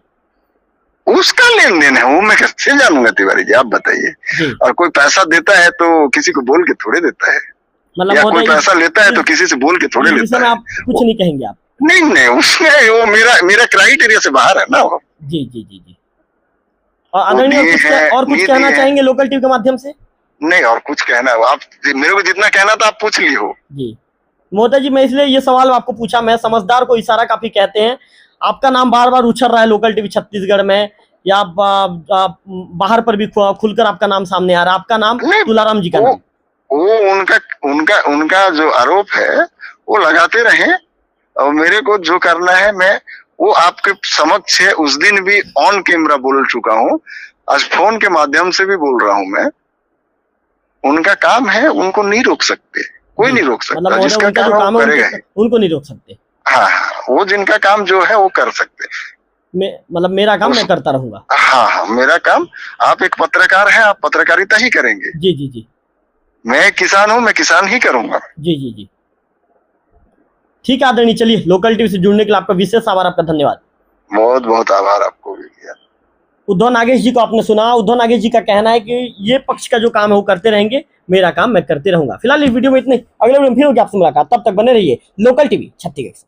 Speaker 4: उसका लेन देन है, वो मैं कैसे जानूंगा तिवारी जी, आप बताइए। और कोई पैसा देता है तो किसी को बोल के थोड़े देता है, या कोई पैसा लेता है तो किसी से बोल के थोड़े लेता है।
Speaker 1: आप कुछ नहीं कहेंगे आप?
Speaker 4: नहीं, उसमें वो मेरा क्राइटेरिया से बाहर है ना वो।
Speaker 1: जी जी जी जी। और आदरणीय, और कुछ कहना चाहेंगे लोकल टीवी के माध्यम से?
Speaker 4: नहीं, और कुछ कहना है आप, मेरे को जितना कहना था आप पूछ लियो।
Speaker 1: जी महोदय जी, मैं इसलिए ये सवाल आपको पूछा, मैं समझदार को इशारा काफी कहते हैं। आपका नाम बार बार उछल रहा है लोकल टीवी छत्तीसगढ़ में, या बाहर पर भी खुलकर आपका नाम सामने आ रहा है। आपका नाम तुलाराम जी का नाम,
Speaker 4: वो उनका जो आरोप है वो लगाते रहे, और मेरे को जो करना है मैं वो आपके समक्ष है। उस दिन भी ऑन कैमरा बोल चुका हूँ, आज फोन के माध्यम से भी बोल रहा हूँ मैं। उनका काम है, उनको नहीं रोक सकते, कोई नहीं रोक सकता। जिसका काम वो करेगा,
Speaker 1: उनको नहीं रोक सकते।
Speaker 4: हाँ, वो जिनका काम जो है वो कर सकते।
Speaker 1: मेरा काम मैं करता रहूंगा।
Speaker 4: हाँ, मेरा काम, आप एक पत्रकार हैं, आप पत्रकारिता ही करेंगे।
Speaker 1: जी जी जी।
Speaker 4: मैं किसान हूँ, मैं किसान ही करूंगा।
Speaker 1: जी जी जी, ठीक है आदरणीय। चलिए, लोकल टीवी से जुड़ने के लिए आपका विशेष आभार, आपका धन्यवाद।
Speaker 4: बहुत बहुत आभार आपको भी।
Speaker 1: उद्धव नागेश जी को आपने सुना। उद्धव नागेश जी का कहना है कि ये पक्ष का जो काम है वो करते रहेंगे, मेरा काम मैं करते रहूंगा। फिलहाल इस वीडियो में इतने, अगले वीडियो में फिर होगी आपसे मुलाकात, तब तक बने रहिए लोकल टीवी छत्तीसगढ़।